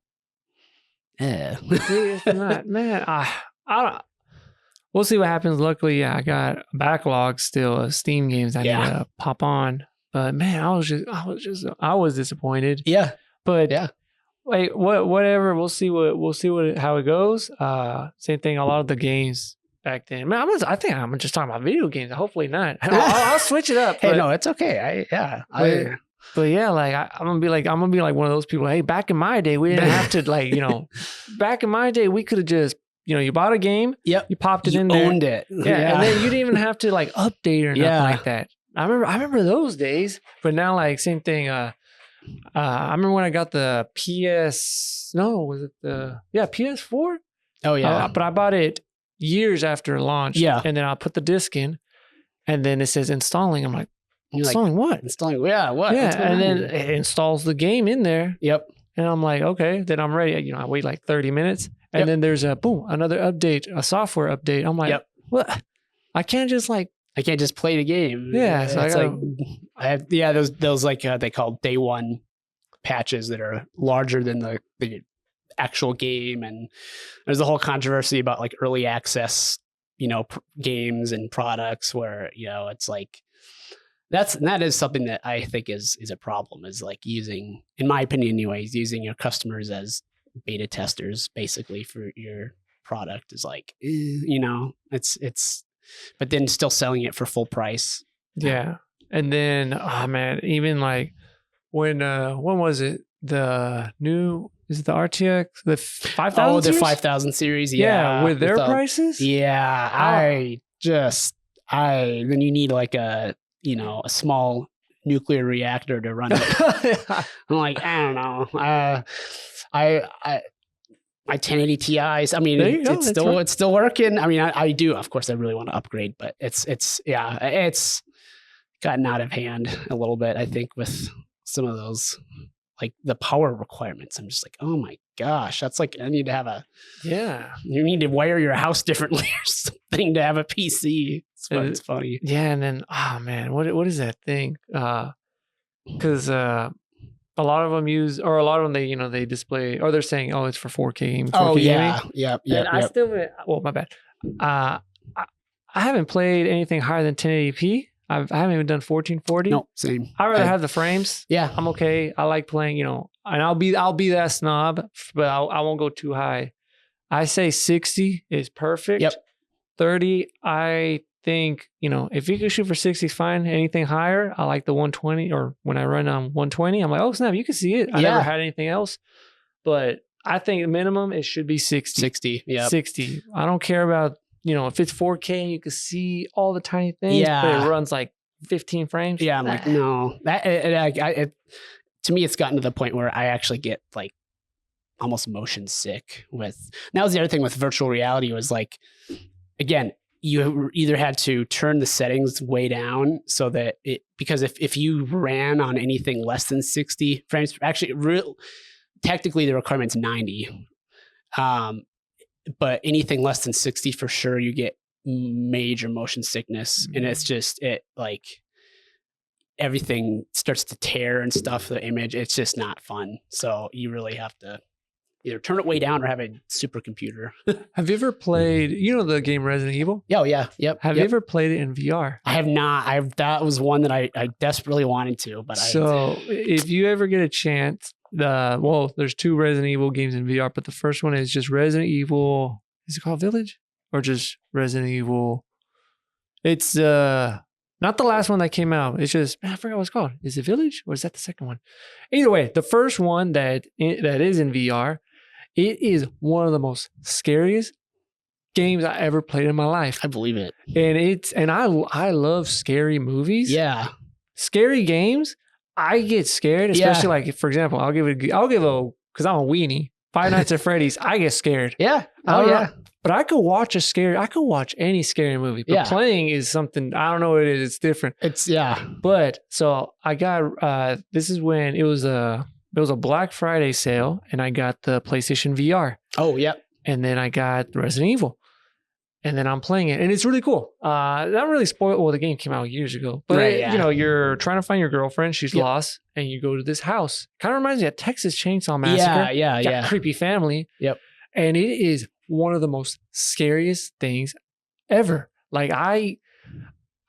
It's not, man. I don't. We'll see what happens. Luckily, I got a backlog still of Steam games I need to pop on. But man, I was disappointed. Yeah. But wait, whatever. We'll see how it goes. Same thing. A lot of the games back then. Man, I think I'm just talking about video games. Hopefully not. I'll switch it up. Hey, no, it's okay. But yeah, like I'm gonna be like one of those people. Hey, back in my day, we didn't have to back in my day, we could have just, you bought a game, you popped it in there, owned it, and then you didn't even have to update or nothing like that. I remember those days, but now same thing. I remember when I got the PS4? Oh yeah, but I bought it years after launch. Yeah, and then I put the disc in, and then it says installing. I'm like, installing what? Installing, what? Yeah, and then it installs the game in there. Yep. And I'm like, okay, then I'm ready. I wait 30 minutes, and then there's another update, a software update. I'm like, what? I can't just play the game. Yeah, so I have those they call day one patches that are larger than the actual game, and there's a whole controversy about early access, games and products where it's that is something that I think is a problem, is using, in my opinion anyways, using your customers as beta testers basically for your product is it's but then still selling it for full price. Yeah. And then even when was it? The new, is it the RTX, the 5000 Oh, the 5000 series. Yeah, with their prices? Yeah, then you need a small nuclear reactor to run it. I'm like, I don't know. My 1080 Ti's. I mean, it's still working. I mean, I do. Of course, I really want to upgrade, but it's gotten out of hand a little bit. I think with some of those, the power requirements. I'm just like, oh my gosh, that's I need to have you need to wire your house differently or something to have a PC. It's funny. Yeah, and then what is that thing? Because a lot of them they display, or they're saying, oh, it's for 4K gaming. 4K gaming. Yeah. I still, my bad. I haven't played anything higher than 1080p. I haven't even done 1440. No, same. I'd rather have the frames. Yeah, I'm okay. I like playing, and I'll be that snob, but I won't go too high. I say 60 is perfect. Yep. 30, I think, if you could shoot for 60 is fine. Anything higher, I like the 120, or when I run on 120, I'm like, oh snap, you can see it. I never had anything else, but I think the minimum it should be 60. 60, yeah. 60. I don't care about, if it's 4K, you can see all the tiny things, but it runs 15 frames. Yeah, I'm like, no. To me, it's gotten to the point where I actually get almost motion sick with. And that was the other thing with virtual reality was again, you either had to turn the settings way down so that because if you ran on anything less than 60 frames, actually technically the requirement's 90. But anything less than 60 for sure, you get major motion sickness. Mm-hmm. And it's just, everything starts to tear and stuff, the image. It's just not fun. So you really have to either turn it way down or have a supercomputer. Have you ever played, the game Resident Evil? Oh, yeah. Yep. Have you ever played it in VR? I have not. That was one that I desperately wanted to, but if you ever get a chance, there's 2 Resident Evil games in VR, but the first one is just Resident Evil. Is it called Village, or just Resident Evil? It's not the last one that came out. It's just, I forgot what it's called. Is it Village, or is that the second one? Either way, the first one that is in VR, it is one of the most scariest games I ever played in my life. I believe it. And I love scary movies. Yeah, scary games. I get scared, especially for example, because I'm a weenie. Five Nights at Freddy's, I get scared. Yeah. Oh yeah. But I could watch any scary movie. But playing is something, I don't know what it is. It's different. But so I got, this is when it was a Black Friday sale and I got the PlayStation VR. Oh, yep. And then I got Resident Evil. And then I'm playing it, and it's really cool. Not really spoiled. Well, the game came out years ago, but you know, you're trying to find your girlfriend. She's lost, and you go to this house. Kind of reminds me of Texas Chainsaw Massacre. Yeah. Creepy family. Yep. And it is one of the most scariest things ever. Like I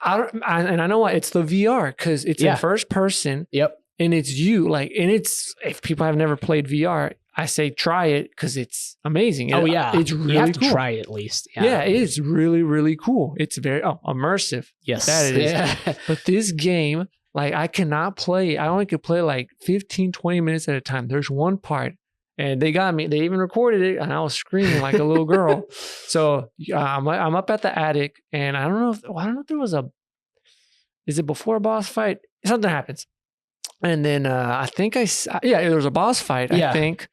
know why it's the VR because it's in first person. Yep. And it's you, like, and it's, if people have never played VR, I say try it because it's amazing. It's really you have to cool. Try it at least. Yeah, it is really, really cool. It's very immersive. Yes, that it is. Yeah. But this game, like, I cannot play. I only could play like 15, 20 minutes at a time. There's one part, and they got me. They even recorded it, and I was screaming like a little girl. So I'm up at the attic, and I don't know if there was is it before a boss fight? Something happens. And then I think there was a boss fight, I think.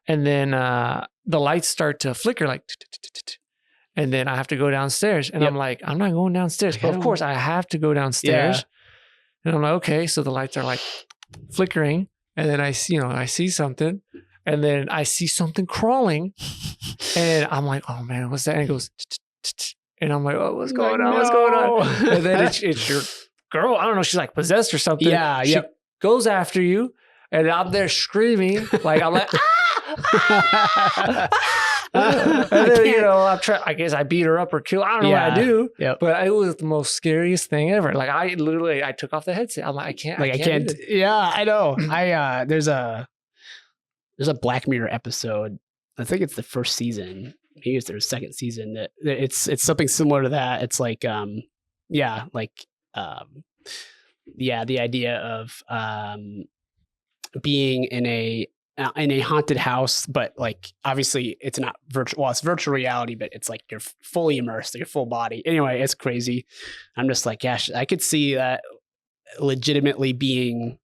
And then the lights start to flicker like, and then I have to go downstairs. And I'm like, I'm not going downstairs. But of course I have to go downstairs. Yeah. And I'm like, okay. So the lights are like flickering. And then I see something. And then I see something crawling. And I'm like, oh man, what's that? And it goes, and I'm like, oh, what's going on? What's going on? And then it's your girl. I don't know. She's like possessed or something. Yeah. She goes after you, and I'm there screaming, like I'm like, and then I guess I beat her up or kill. I don't know what I do, but it was the most scariest thing ever. Like I took off the headset. I'm like, I can't. Yeah, I know. There's a Black Mirror episode. I think it's the first season. Maybe it's their second season. That it's something similar to that. It's like the idea of being in a haunted house, but like obviously it's not virtual. Well, it's virtual reality, but it's like you're fully immersed, your full body. Anyway, it's crazy. I'm just like, gosh, I could see that legitimately being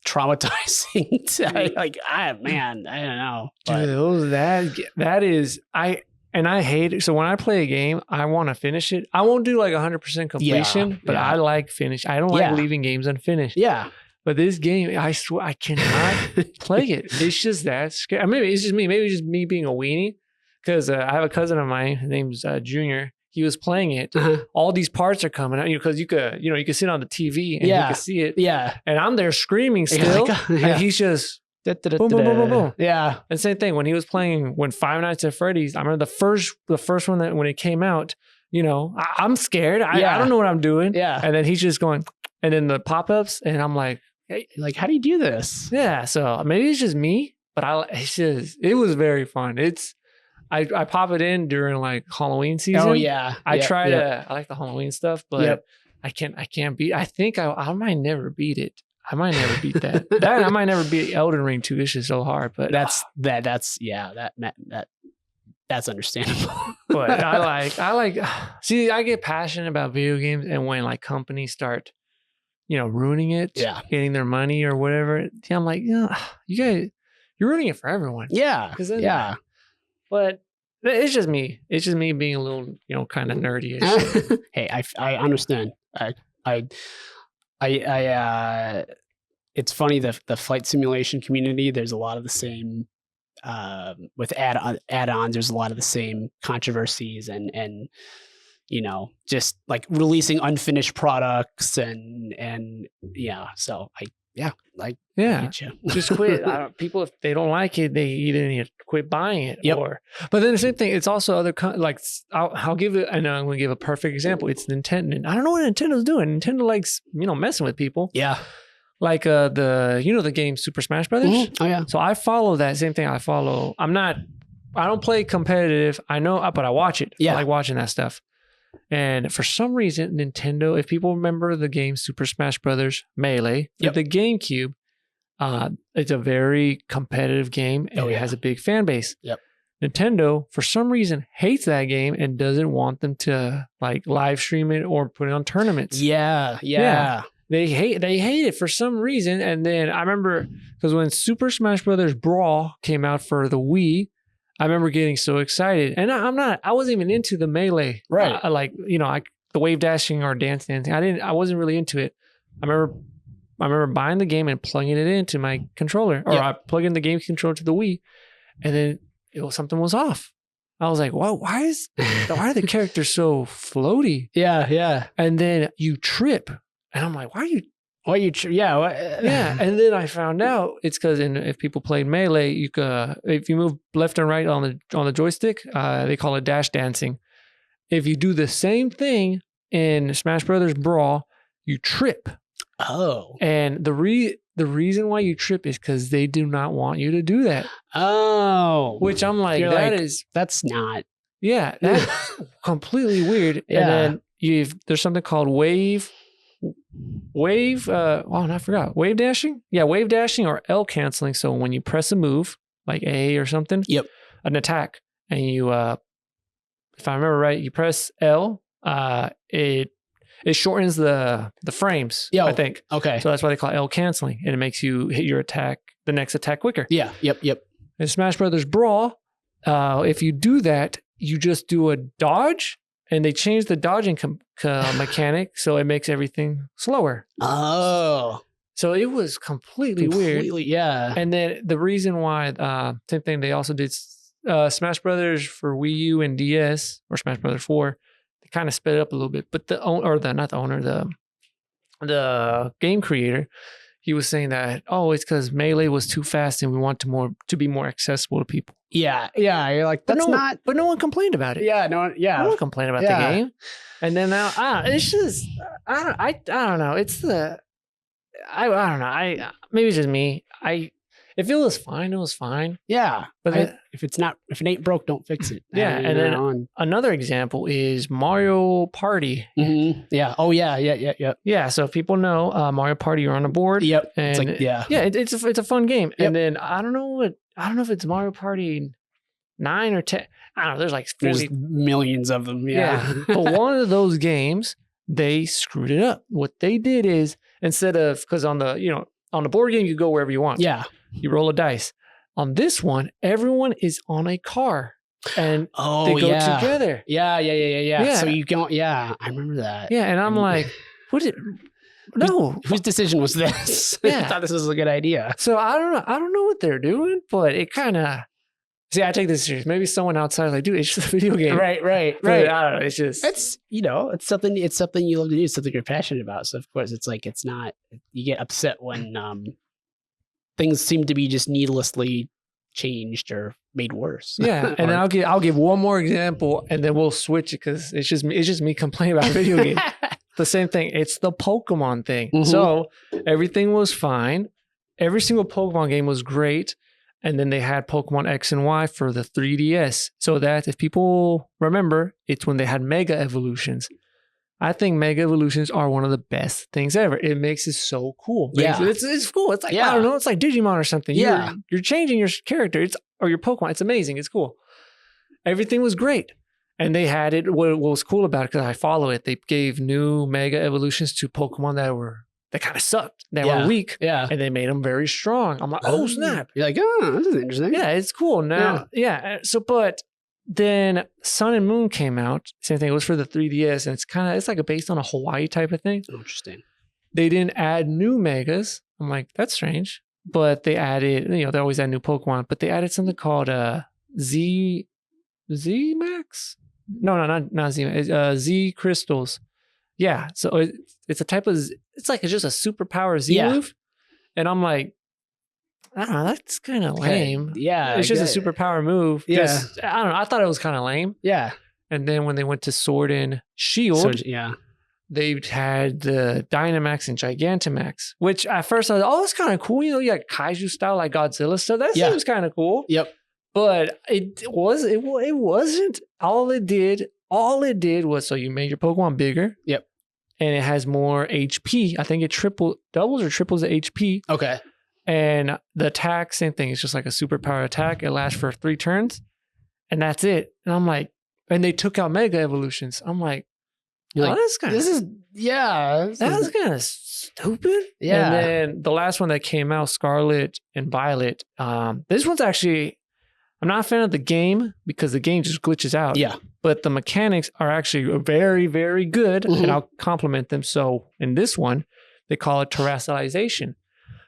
traumatizing. I don't know. Dude, that is And I hate it. So when I play a game, I want to finish it. I won't do like 100% completion, but I like finish. I don't like leaving games unfinished. Yeah. But this game, I swear, I cannot play it. It's just that scary. Maybe it's just me. Maybe it's just me being a weenie. Because I have a cousin of mine. His name's Junior. He was playing it. All these parts are coming out. Because you could sit on the TV and you can see it. Yeah. And I'm there screaming still. And he's just boom, boom, boom, boom, boom. Yeah. And same thing when he was playing Five Nights at Freddy's. I remember the first one that when it came out, I'm scared. I don't know what I'm doing. Yeah. And then he's just going, and then the pop-ups, and I'm like, hey, like, how do you do this? Yeah. So maybe it's just me, but it was very fun. I pop it in during like Halloween season. Oh yeah. I like the Halloween stuff, but I can't beat. I think I might never beat it. I might never beat that. I might never beat Elden Ring too. It's just so hard, but that's understandable. But I like. See, I get passionate about video games, and when like companies start, ruining it, getting their money or whatever, I'm like, you guys, you're ruining it for everyone. Yeah, But it's just me. It's just me being a little, kind of nerdy. Hey, I understand. It's funny, the flight simulation community, there's a lot of the same with add-ons, there's a lot of the same controversies and just like releasing unfinished products and so just quit. People, if they don't like it, they either need to quit buying it but then the same thing, it's also other I'll give it, I know I'm going to give a perfect example. It's Nintendo. I don't know what Nintendo's doing. Nintendo likes, messing with people. Yeah. Like the game Super Smash Brothers. Mm-hmm. Oh yeah. So I follow that same thing. I don't play competitive. I know, but I watch it. Yeah. I like watching that stuff. And for some reason, Nintendo, if people remember the game Super Smash Brothers Melee, the GameCube, it's a very competitive game and it has a big fan base. Yep. Nintendo, for some reason, hates that game and doesn't want them to like live stream it or put it on tournaments. Yeah. They hate it for some reason. And then I remember because when Super Smash Brothers Brawl came out for the Wii, I remember getting so excited. And I wasn't even into the melee. Right. The wave dashing or dancing. I wasn't really into it. I remember buying the game and plugging it into my controller, or I plugged in the game controller to the Wii, and then something was off. I was like, "Well, why are the characters so floaty?" Yeah. And then you trip, and I'm like, "Why are you?" Yeah. And then I found out it's because if people played Melee, if you move left and right on the joystick, they call it dash dancing. If you do the same thing in Smash Brothers Brawl, you trip. Oh. And the reason why you trip is because they do not want you to do that. Oh. Which I'm like, that's not. Yeah, that's completely weird. Yeah. And then there's something called wave. I forgot. Wave dashing? Yeah, wave dashing or L canceling. So when you press a move, like A or something, an attack, and you if I remember right, you press L, it shortens the frames, I think. Okay. So that's why they call it L canceling, and it makes you hit the next attack quicker. Yeah. Yep. In Smash Brothers Brawl, if you do that, you just do a dodge, and they change the dodging mechanic, so it makes everything slower. Oh. So it was completely weird. Yeah. And then the reason why, same thing, they also did Smash Brothers for Wii U and DS, or Smash Brothers 4. They kind of sped it up a little bit, but the game creator, he was saying that, it's because Melee was too fast and we want to be more accessible to people. Yeah. You're like, but no one complained about it. Yeah, no one complained about the game. And then now, it's just, I don't know. It's I don't know. Maybe it's just me. If it was fine, it was fine. Yeah. But if it ain't broke, don't fix it. Yeah. And then another example is Mario Party. Mm-hmm. Yeah. Oh, yeah. Yeah. So if people know Mario Party, you're on a board. Yep. And it's a fun game. Yep. And then I don't know if it's Mario Party 9 or 10. I don't know. There's like 40. There's millions of them. Yeah. But one of those games, they screwed it up. What they did is, instead of, because on the board game, you go wherever you want. Yeah. You roll a dice. On this one, everyone is on a car and they go together. Yeah. So you go, I remember that. Yeah. And I'm like, whose decision was this? Yeah. I thought this was a good idea. So I don't know what they're doing, but it kind of, I take this serious. Maybe someone outside is like, dude, it's just a video game. Right. But I don't know. It's just, it's something you love to do. It's something you're passionate about. So of course it's like, it's not, you get upset when, things seem to be just needlessly changed or made worse. Yeah, and then I'll give one more example, and then we'll switch it because it's just me complaining about video games. The same thing. It's the Pokemon thing. Mm-hmm. So everything was fine. Every single Pokemon game was great, and then they had Pokemon X and Y for the 3DS. So that if people remember, it's when they had Mega Evolutions. I think Mega Evolutions are one of the best things ever. It makes it so cool. Yeah. It's cool. It's like, I don't know, it's like Digimon or something. Yeah. You're changing your character or your Pokemon. It's amazing. It's cool. Everything was great. And they had it. What was cool about it, because I follow it, they gave new Mega Evolutions to Pokemon that kind of sucked. They were weak. Yeah. And they made them very strong. I'm like, oh, snap. You're like, this is interesting. Yeah, it's cool. Now, but then Sun and Moon came out. Same thing. It was for the 3DS, and it's like based on a Hawaii type of thing. Interesting. They didn't add new Megas. I'm like, that's strange. But they added, they always add new Pokemon, but they added something called Z Max? No, not Z Max. Z Crystals. Yeah. So it's a type of, it's just a superpower Z move. And I'm like, I don't know, that's kind of lame. Yeah. It's just a superpower move. Yeah. I don't know. I thought it was kind of lame. Yeah. And then when they went to Sword and Shield, they had the Dynamax and Gigantamax, which at first I was like, oh, that's kind of cool. You got kaiju style like Godzilla stuff. That seems kind of cool. Yep. But it wasn't. All it did was, so you made your Pokemon bigger. Yep. And it has more HP. I think it doubles or triples the HP. Okay. And the attack, same thing. It's just like a superpower attack. It lasts for 3 turns. And that's it. And I'm like, and they took out Mega Evolutions. I'm like, You're like, that's kind of that's kind of stupid. Yeah. And then the last one that came out, Scarlet and Violet. This one's actually, I'm not a fan of the game because the game just glitches out. Yeah. But the mechanics are actually very, very good, and I'll compliment them. So in this one, they call it terrestrialization.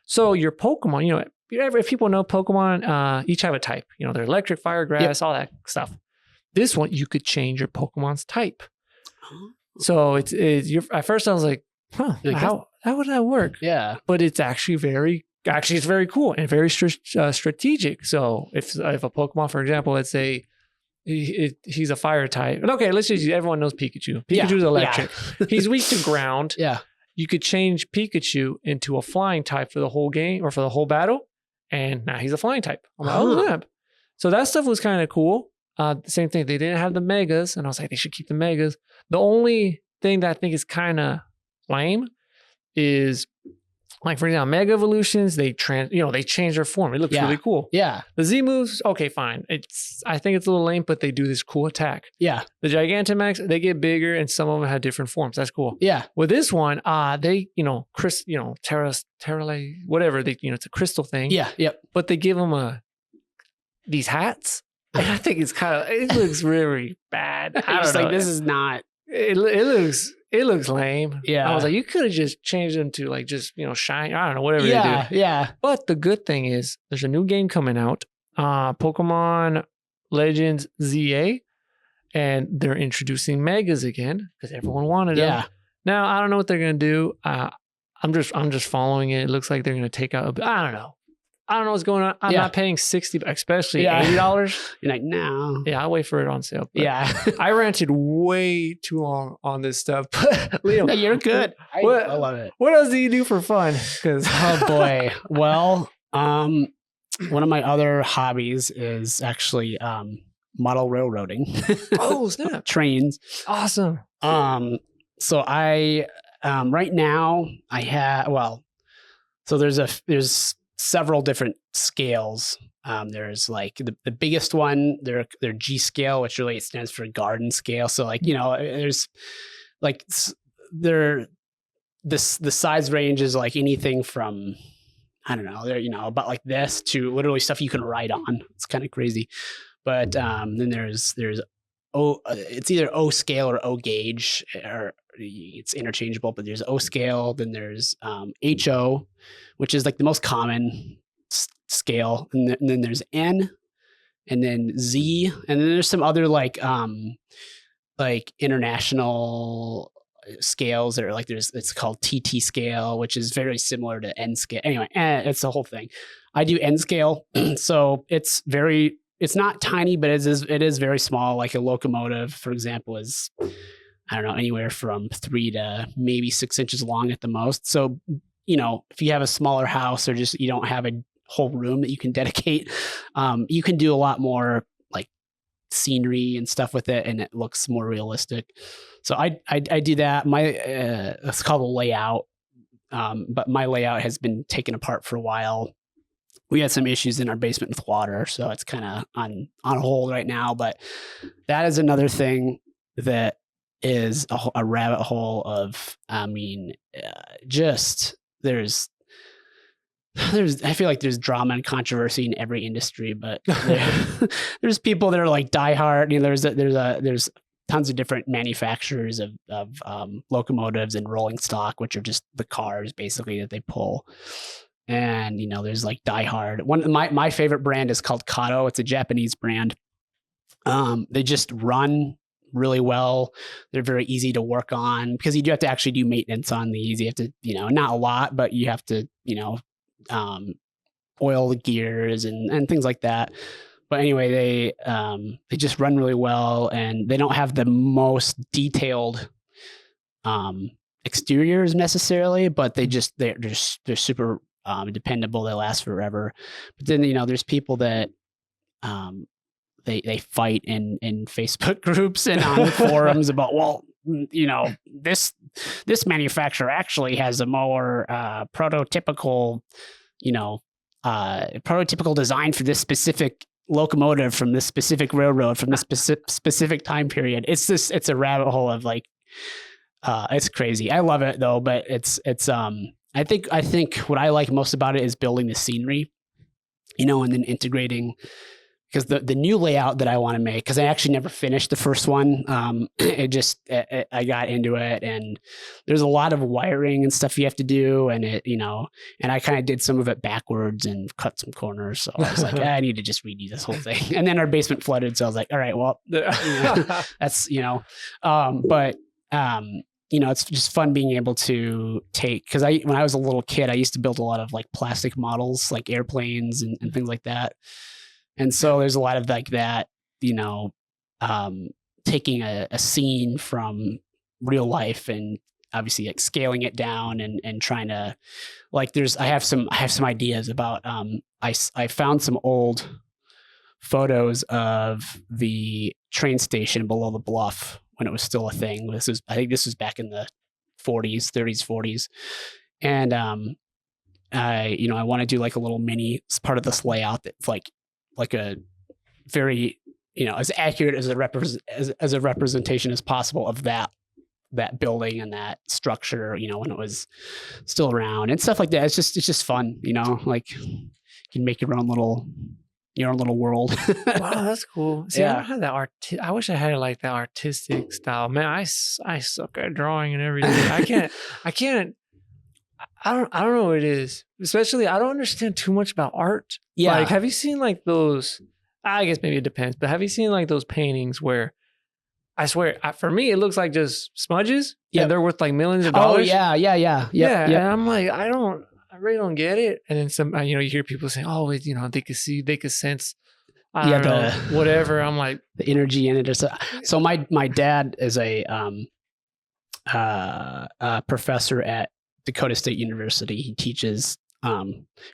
So your Pokemon, you know, if people know Pokemon, each have a type. You know, they're electric, fire, grass, all that stuff. This one, you could change your Pokemon's type. So it's at first I was like, how would that work? Yeah. But it's actually it's very cool and very strategic. So if a Pokemon, for example, let's say he's a fire type. And okay, let's just use, everyone knows Pikachu. Pikachu's electric. Yeah. He's weak to ground. Yeah. You could change Pikachu into a flying type for the whole game or for the whole battle. And now he's a flying type. I'm like, oh, snap. So that stuff was kind of cool. The same thing. They didn't have the megas. And I was like, they should keep the megas. The only thing that I think is kind of lame is, like, for example, Mega Evolutions, they change their form. It looks really cool. Yeah. The Z moves, okay, fine. I think it's a little lame, but they do this cool attack. Yeah. The Gigantamax, they get bigger, and some of them have different forms. That's cool. Yeah. With this one, they, Terra, whatever, it's a crystal thing. Yeah. Yep. But they give them these hats, and I think it looks really bad. I don't know. Like, this is not. It looks lame. Yeah. I was like, you could have just changed them to like just, shine. I don't know, whatever they do. Yeah. But the good thing is there's a new game coming out, Pokemon Legends ZA, and they're introducing megas again because everyone wanted them. Now, I don't know what they're going to do. I'm just following it. It looks like they're going to take out, I don't know. I don't know what's going on. I'm not paying $60, especially $80. You're like, no. Yeah, I'll wait for it on sale. Yeah. I ranted way too long on this stuff. Liam, no, you're good. I love it. What else do you do for fun? Oh boy. Well, one of my other hobbies is actually model railroading. Oh, snap. Trains. Awesome. So I right now I have so there's several different scales. There's like the biggest one, their G scale, which really stands for garden scale. So like, there's like the size range is like anything from, I don't know, they're, about like this to literally stuff you can ride on. It's kind of crazy. But then there's it's either O scale or O gauge, or it's interchangeable, but there's O scale, then there's HO, which is like the most common scale, and then there's N, and then Z, and then there's some other like international scales that are like it's called TT scale, which is very similar to N scale. Anyway, it's the whole thing. I do N scale, so it's not tiny, but it is very small. Like a locomotive, for example, is, I don't know, anywhere from 3 to maybe 6 inches long at the most. So, if you have a smaller house or just you don't have a whole room that you can dedicate, you can do a lot more like scenery and stuff with it, and it looks more realistic. So I do that. It's called a layout, but my layout has been taken apart for a while. We had some issues in our basement with water, so it's kind of on hold right now. But that is another thing that is a rabbit hole of, just there's I feel like there's drama and controversy in every industry, but there's people that are like diehard. There's tons of different manufacturers of locomotives and rolling stock, which are just the cars basically that they pull. And, there's like diehard. My favorite brand is called Kato. It's a Japanese brand. They just run really well. They're very easy to work on because you do have to actually do maintenance on these. You have to, not a lot, but you have to, oil the gears and things like that. But anyway, they just run really well, and they don't have the most detailed exteriors necessarily, but they're super dependable. They last forever. But then there's people that they fight in Facebook groups and on forums about, this manufacturer actually has a more prototypical design for this specific locomotive from this specific railroad from this specific time period. It's a rabbit hole of like, It's crazy. I love it though, but it's I think what I like most about it is building the scenery, and then integrating, because the new layout that I want to make, because I actually never finished the first one. I got into it, and there's a lot of wiring and stuff you have to do, and and I kind of did some of it backwards and cut some corners. So I was like, I need to just redo this whole thing. And then our basement flooded, so I was like, all right, well, that's but it's just fun being able to take, because when I was a little kid, I used to build a lot of like plastic models, like airplanes and things like that. And so there's a lot of like that, taking a scene from real life and obviously like scaling it down and trying to, like, I have some ideas about, I found some old photos of the train station below the bluff when it was still a thing. I think this was back in the 30s, 40s. And, I want to do like a little mini part of this layout that's like a very, as accurate as a representation as possible of that building and that structure, when it was still around and stuff like that. It's just fun, like you can make your own little world. Wow, that's cool. See, I don't have that I wish I had like that artistic style. Man, I suck at drawing and everything. I can't. I don't know what it is. Especially, I don't understand too much about art. Yeah. Like, have you seen like those? I guess maybe it depends. But have you seen like those paintings where, I swear, for me, it looks like just smudges. Yeah, they're worth like millions of dollars. Oh yeah. And I'm like, I really don't get it. And then some, you hear people saying, oh, they could sense, whatever. I'm like, the energy in it. So my dad is a professor at Dakota State University. He teaches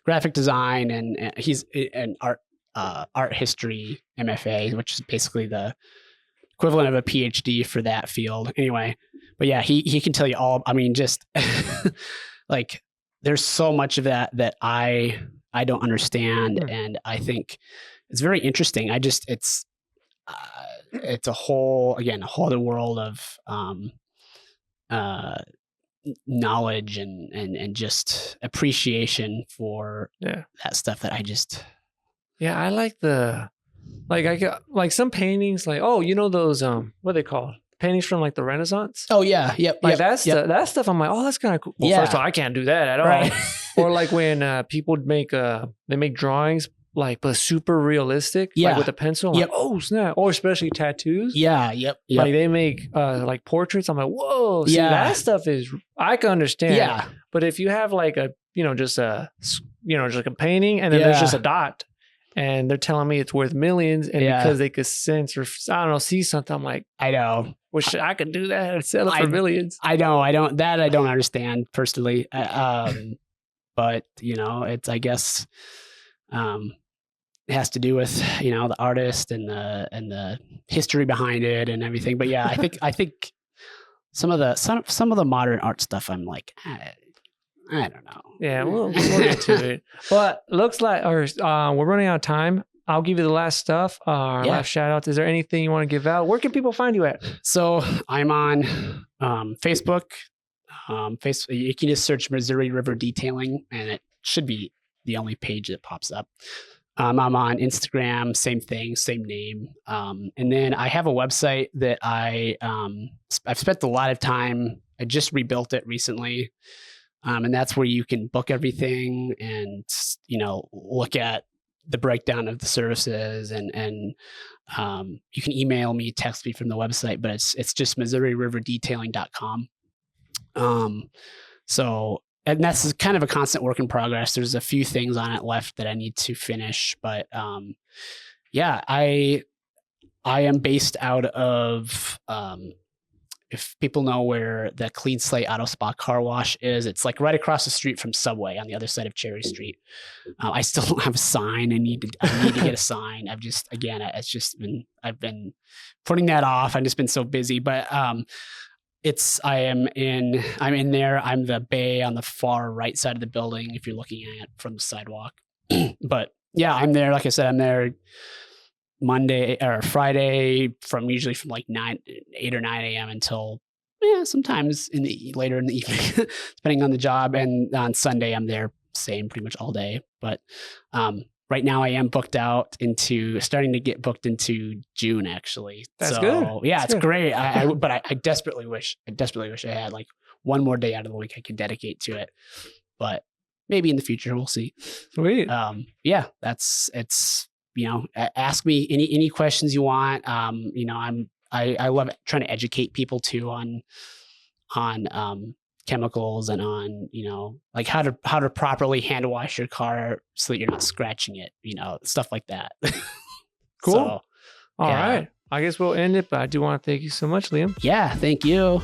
graphic design and he's an art history MFA, which is basically the equivalent of a PhD for that field. Anyway, but yeah, he can tell you all. I mean, just like there's so much of that I don't understand, and I think it's very interesting. It's a whole other world of knowledge and just appreciation for that stuff that I just. Yeah, I like I got like some paintings, like, those what are they called? Paintings from like the Renaissance. Oh yeah, yep. Like that stuff. I'm like, oh, that's kind of cool. Well, first of all, I can't do that at all. Right. Or like when people make drawings like but super realistic, like with a pencil. I'm like, oh snap! Or especially tattoos. Yeah, yep. Like they make like portraits. I'm like, whoa, see, that stuff is, I can understand. Yeah. But if you have like a just like a painting and then there's just a dot, and they're telling me it's worth millions, and because they could sense or I don't know, see something, I'm like, I know, wish I could do that and sell it for millions. I know, I don't understand personally, but it's, I guess, it has to do with the artist and the history behind it and everything. But yeah, I think some of the modern art stuff, I'm like, I don't know. Yeah, we'll get to it. But looks like we're running out of time. I'll give you the last stuff. Last shout outs. Is there anything you want to give out? Where can people find you at? So I'm on Facebook. You can just search Missouri River Detailing, and it should be the only page that pops up. I'm on Instagram, same thing, same name. And then I have a website that I've spent a lot of time. I just rebuilt it recently. And that's where you can book everything and, look at the breakdown of the services and you can email me, text me from the website, but it's just MissouriRiverDetailing.com. And that's kind of a constant work in progress. There's a few things on it left that I need to finish, but I am based out of, if people know where the Clean Slate Auto Spa Car Wash is, it's like right across the street from Subway on the other side of Cherry Street. I still don't have a sign. I need to get a sign. I've been putting that off. I've just been so busy, but I'm in there. I'm the bay on the far right side of the building if you're looking at it from the sidewalk. But yeah, I'm there. Like I said, I'm there Monday or Friday usually from like 8 or 9 a.m. until Yeah, sometimes later in the evening, depending on the job. And on Sunday, I'm there pretty much all day. But right now, I am starting to get booked into June. Actually, that's good. Yeah, that's it's great. But I desperately wish I had like one more day out of the week I could dedicate to it. But maybe in the future, we'll see. Sweet. Yeah, it's. Ask me any questions you want. I love trying to educate people too on chemicals and on, like how to properly hand wash your car so that you're not scratching it, stuff like that. Cool. So, All right. I guess we'll end it, but I do want to thank you so much, Liam. Yeah, thank you.